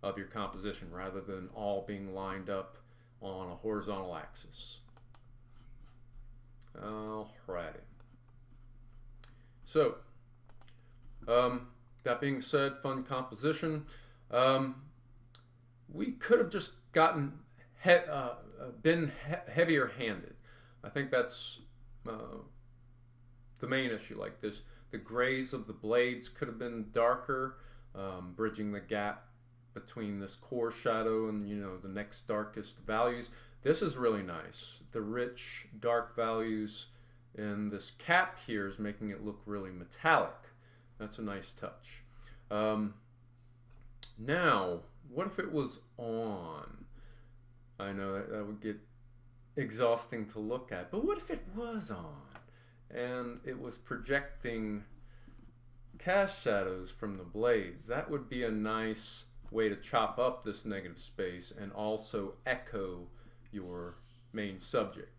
of your composition rather than all being lined up on a horizontal axis. Alrighty. So, that being said, fun composition. We could have just gotten been heavier handed. I think that's the main issue. Like this, the grays of the blades could have been darker, bridging the gap between this core shadow and the next darkest values. This is really nice. The rich dark values in this cap here is making it look really metallic. That's a nice touch. Now, what if it was on? I know that would get exhausting to look at, but what if it was on and it was projecting cast shadows from the blades? That would be a nice way to chop up this negative space and also echo your main subject.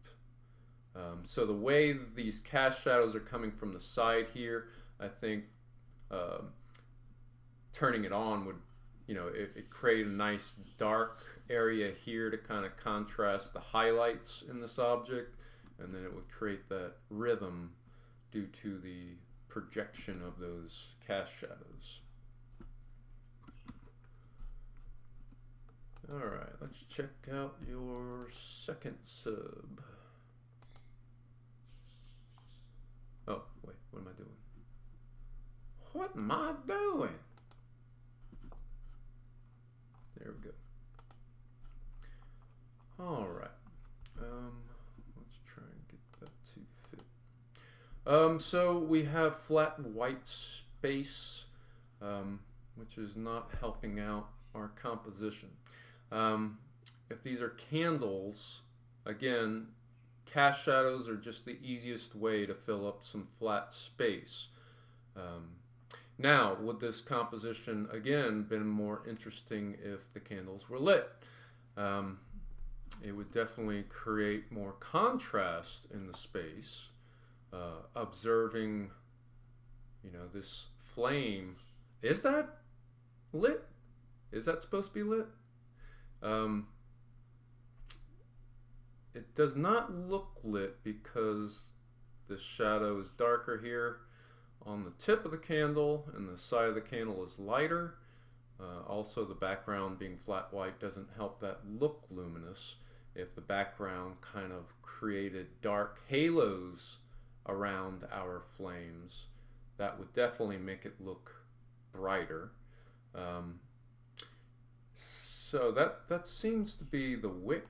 So the way these cast shadows are coming from the side here, I think turning it on would, it create a nice dark area here to kind of contrast the highlights in this object, and then it would create that rhythm due to the projection of those cast shadows. Alright, let's check out your second sub. Oh, wait, what am I doing? What am I doing? There we go. Alright. Let's try and get that to fit. So we have flat white space, which is not helping out our composition. If these are candles, again, cast shadows are just the easiest way to fill up some flat space. Now, would this composition, again, been more interesting if the candles were lit? It would definitely create more contrast in the space. Observing, this flame. Is that lit? Is that supposed to be lit? It does not look lit because the shadow is darker here on the tip of the candle and the side of the candle is lighter. Also, the background being flat white doesn't help that look luminous. If the background kind of created dark halos around our flames, that would definitely make it look brighter. So that seems to be the wick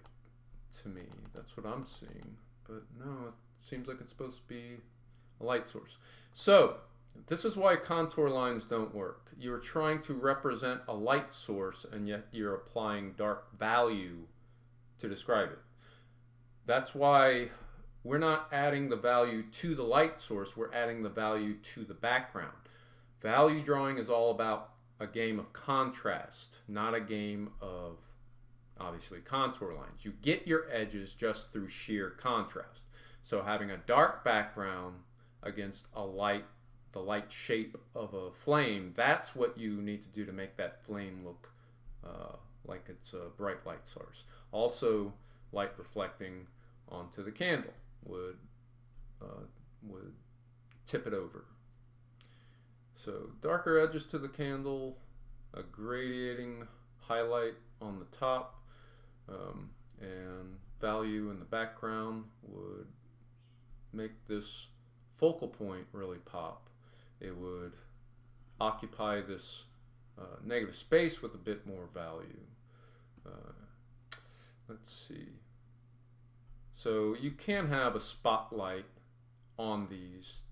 to me. That's what I'm seeing. But no, it seems like it's supposed to be a light source. So this is why contour lines don't work. You're trying to represent a light source and yet you're applying dark value to describe it. That's why we're not adding the value to the light source, we're adding the value to the background. Value drawing is all about a game of contrast, not a game of, obviously, contour lines. You get your edges just through sheer contrast. So having a dark background against the light shape of a flame, that's what you need to do to make that flame look like it's a bright light source. Also, light reflecting onto the candle would tip it over. So darker edges to the candle, a gradiating highlight on the top, and value in the background would make this focal point really pop. It would occupy this negative space with a bit more value. Let's see. So you can have a spotlight on these,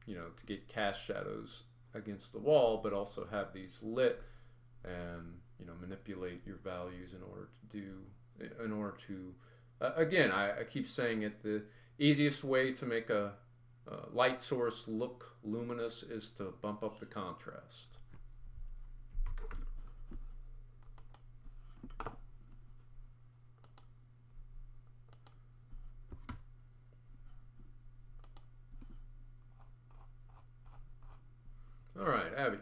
to get cast shadows against the wall, but also have these lit and, manipulate your values in order to, again, I keep saying it, the easiest way to make a light source look luminous is to bump up the contrast. All right, Abby.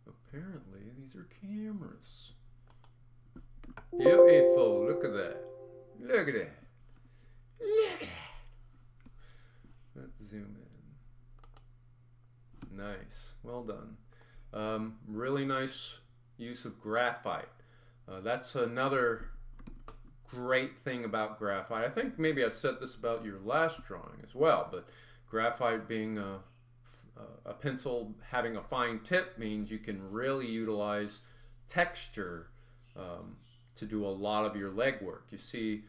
Apparently, these are cameras. Beautiful. Look at that. Look at that. Look at that. Let's zoom in. Nice. Well done. Really nice use of graphite. That's another great thing about graphite. I think maybe I said this about your last drawing as well, but graphite being a pencil having a fine tip means you can really utilize texture to do a lot of your legwork. You see,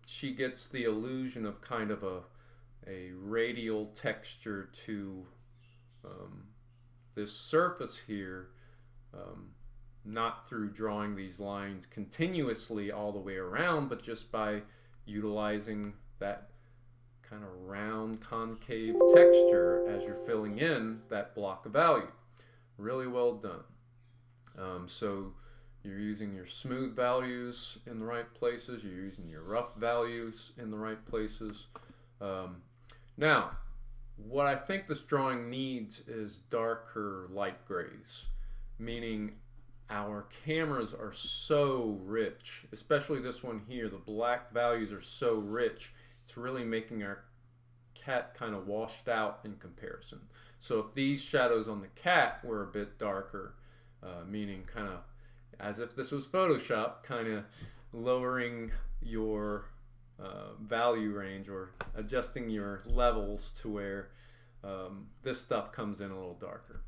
she gets the illusion of kind of a radial texture to this surface here, not through drawing these lines continuously all the way around, but just by utilizing that kind of round concave texture as you're filling in that block of value. Really well done. So you're using your smooth values in the right places, you're using your rough values in the right places. Now, what I think this drawing needs is darker light grays, meaning our cameras are so rich, especially this one here, the black values are so rich, it's really making our cat kind of washed out in comparison. So if these shadows on the cat were a bit darker, meaning kind of as if this was Photoshop, kind of lowering your value range or adjusting your levels to where this stuff comes in a little darker.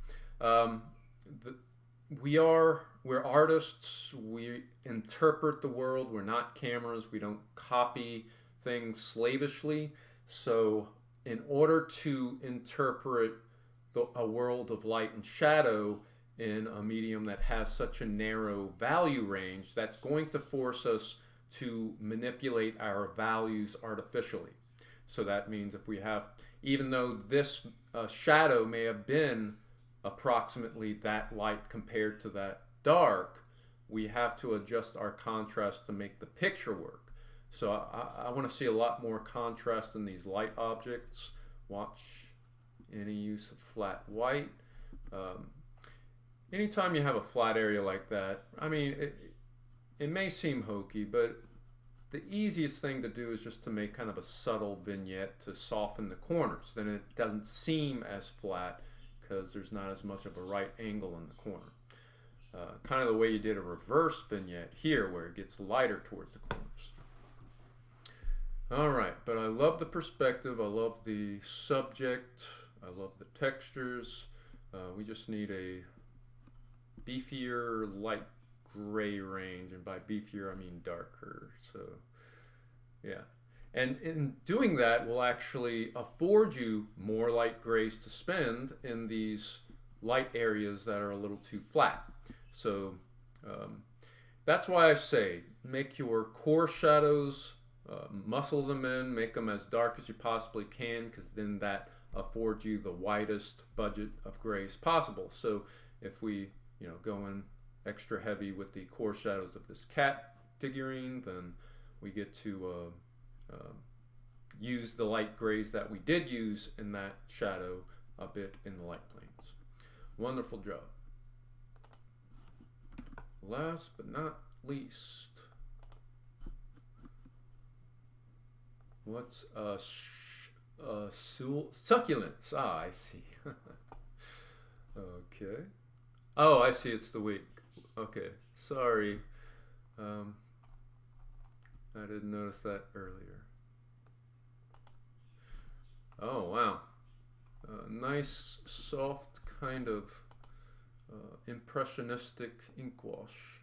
We're artists, we interpret the world, we're not cameras, we don't copy things slavishly. So in order to interpret a world of light and shadow in a medium that has such a narrow value range, that's going to force us to manipulate our values artificially. So that means if we have, even though this shadow may have been approximately that light compared to that dark, we have to adjust our contrast to make the picture work. So I want to see a lot more contrast in these light objects. Watch any use of flat white. Anytime you have a flat area like that, I mean, it may seem hokey, but the easiest thing to do is just to make kind of a subtle vignette to soften the corners. Then it doesn't seem as flat because there's not as much of a right angle in the corner. Kind of the way you did a reverse vignette here where it gets lighter towards the corners. All right, but I love the perspective, I love the subject, I love the textures. We just need a beefier light gray range, and by beefier I mean darker. So yeah, and in doing that will actually afford you more light grays to spend in these light areas that are a little too flat. So that's why I say make your core shadows, muscle them in, make them as dark as you possibly can, because then that affords you the widest budget of grays possible. So if we go in extra heavy with the core shadows of this cat figurine, then we get to use the light grays that we did use in that shadow a bit in the light planes. Wonderful job. Last but not least, what's succulents? Ah, I see. Okay. Oh, I see. It's the week. Okay. Sorry. I didn't notice that earlier. Oh, wow. Nice, soft kind of impressionistic ink wash.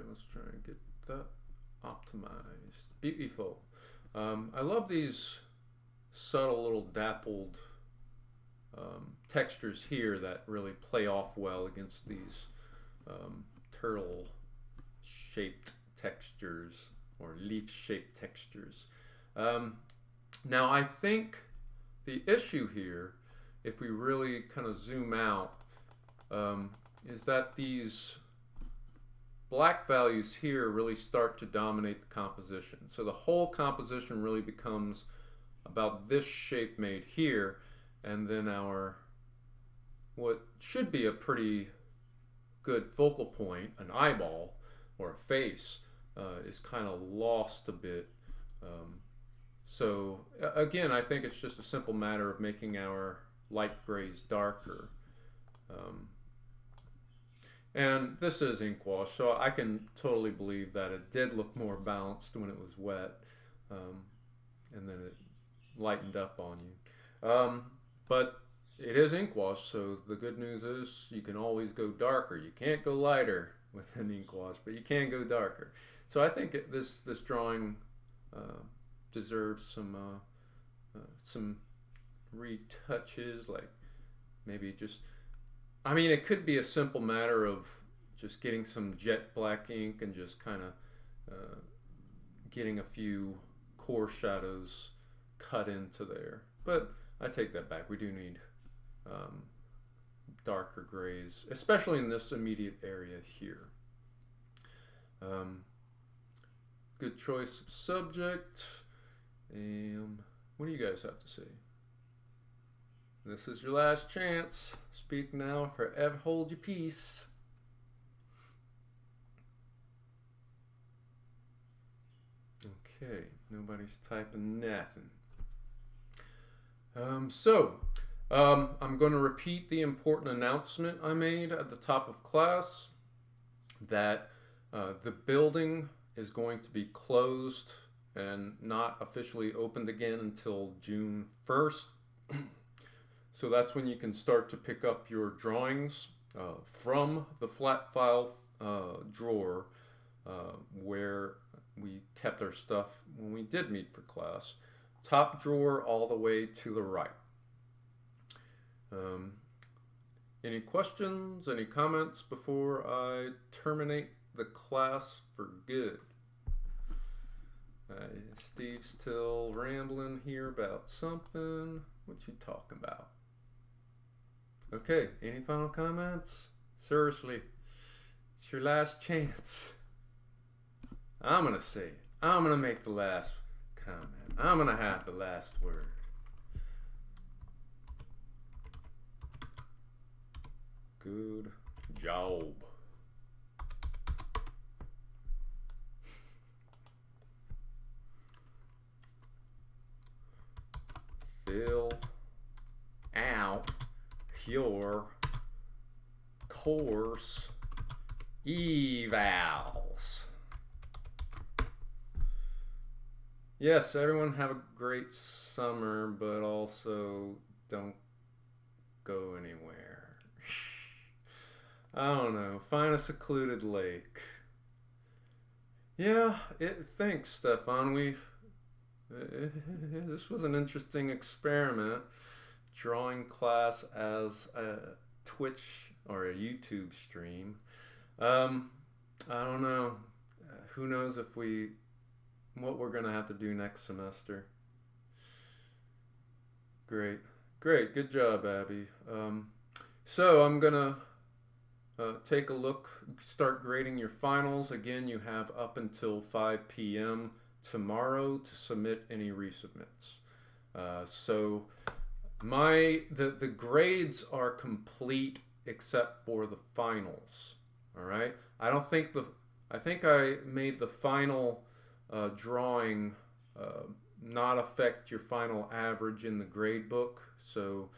let's try and get that optimized. Beautiful. I love these subtle little dappled textures here that really play off well against these turtle shaped textures or leaf shaped textures. Now I think the issue here, if we really kind of zoom out, is that these black values here really start to dominate the composition. So the whole composition really becomes about this shape made here, and then our what should be a pretty good focal point, an eyeball or a face, is kind of lost a bit. So again, I think it's just a simple matter of making our light grays darker. And this is ink wash, so I can totally believe that it did look more balanced when it was wet, and then it lightened up on you. But it is ink wash, so the good news is you can always go darker. You can't go lighter with an ink wash, but you can go darker. So I think this drawing deserves some retouches, like maybe just, I mean, it could be a simple matter of just getting some jet black ink and just kind of getting a few core shadows cut into there. But I take that back. We do need darker grays, especially in this immediate area here. Good choice of subject. What do you guys have to say? This is your last chance. Speak now, forever hold your peace. Okay, nobody's typing nothing. I'm going to repeat the important announcement I made at the top of class that the building is going to be closed and not officially opened again until June 1st. So that's when you can start to pick up your drawings from the flat file drawer where we kept our stuff when we did meet for class. Top drawer all the way to the right. Any questions, any comments before I terminate the class for good? Steve's still rambling here about something. What you talking about? Okay, any final comments? Seriously, it's your last chance. I'm gonna say it. I'm gonna make the last comment. I'm gonna have the last word. Good job. Fill out your course evals. Yes, everyone have a great summer, but also don't go anywhere. I don't know, find a secluded lake. Yeah, thanks, Stefan. This was an interesting experiment. Drawing class as a Twitch or a YouTube stream. I don't know. Who knows what we're gonna have to do next semester. Great, good job, Abby. So I'm gonna take a look, start grading your finals. Again, you have up until 5 p.m. tomorrow to submit any resubmits. So the grades are complete except for the finals. All right. I think I made the final drawing not affect your final average in the grade book. So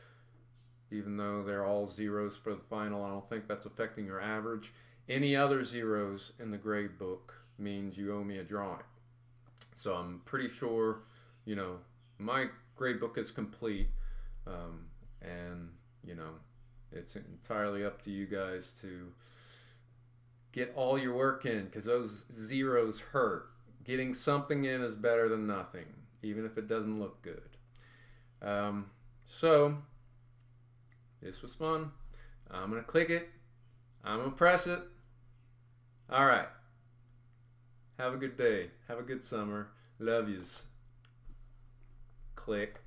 even though they're all zeros for the final, I don't think that's affecting your average. Any other zeros in the grade book means you owe me a drawing. So I'm pretty sure, my grade book is complete. And, it's entirely up to you guys to Get all your work in because those zeros hurt. Getting something in is better than nothing, even if it doesn't look good. So, this was fun. I'm going to click it. I'm going to press it. All right. Have a good day. Have a good summer. Love yous. Click.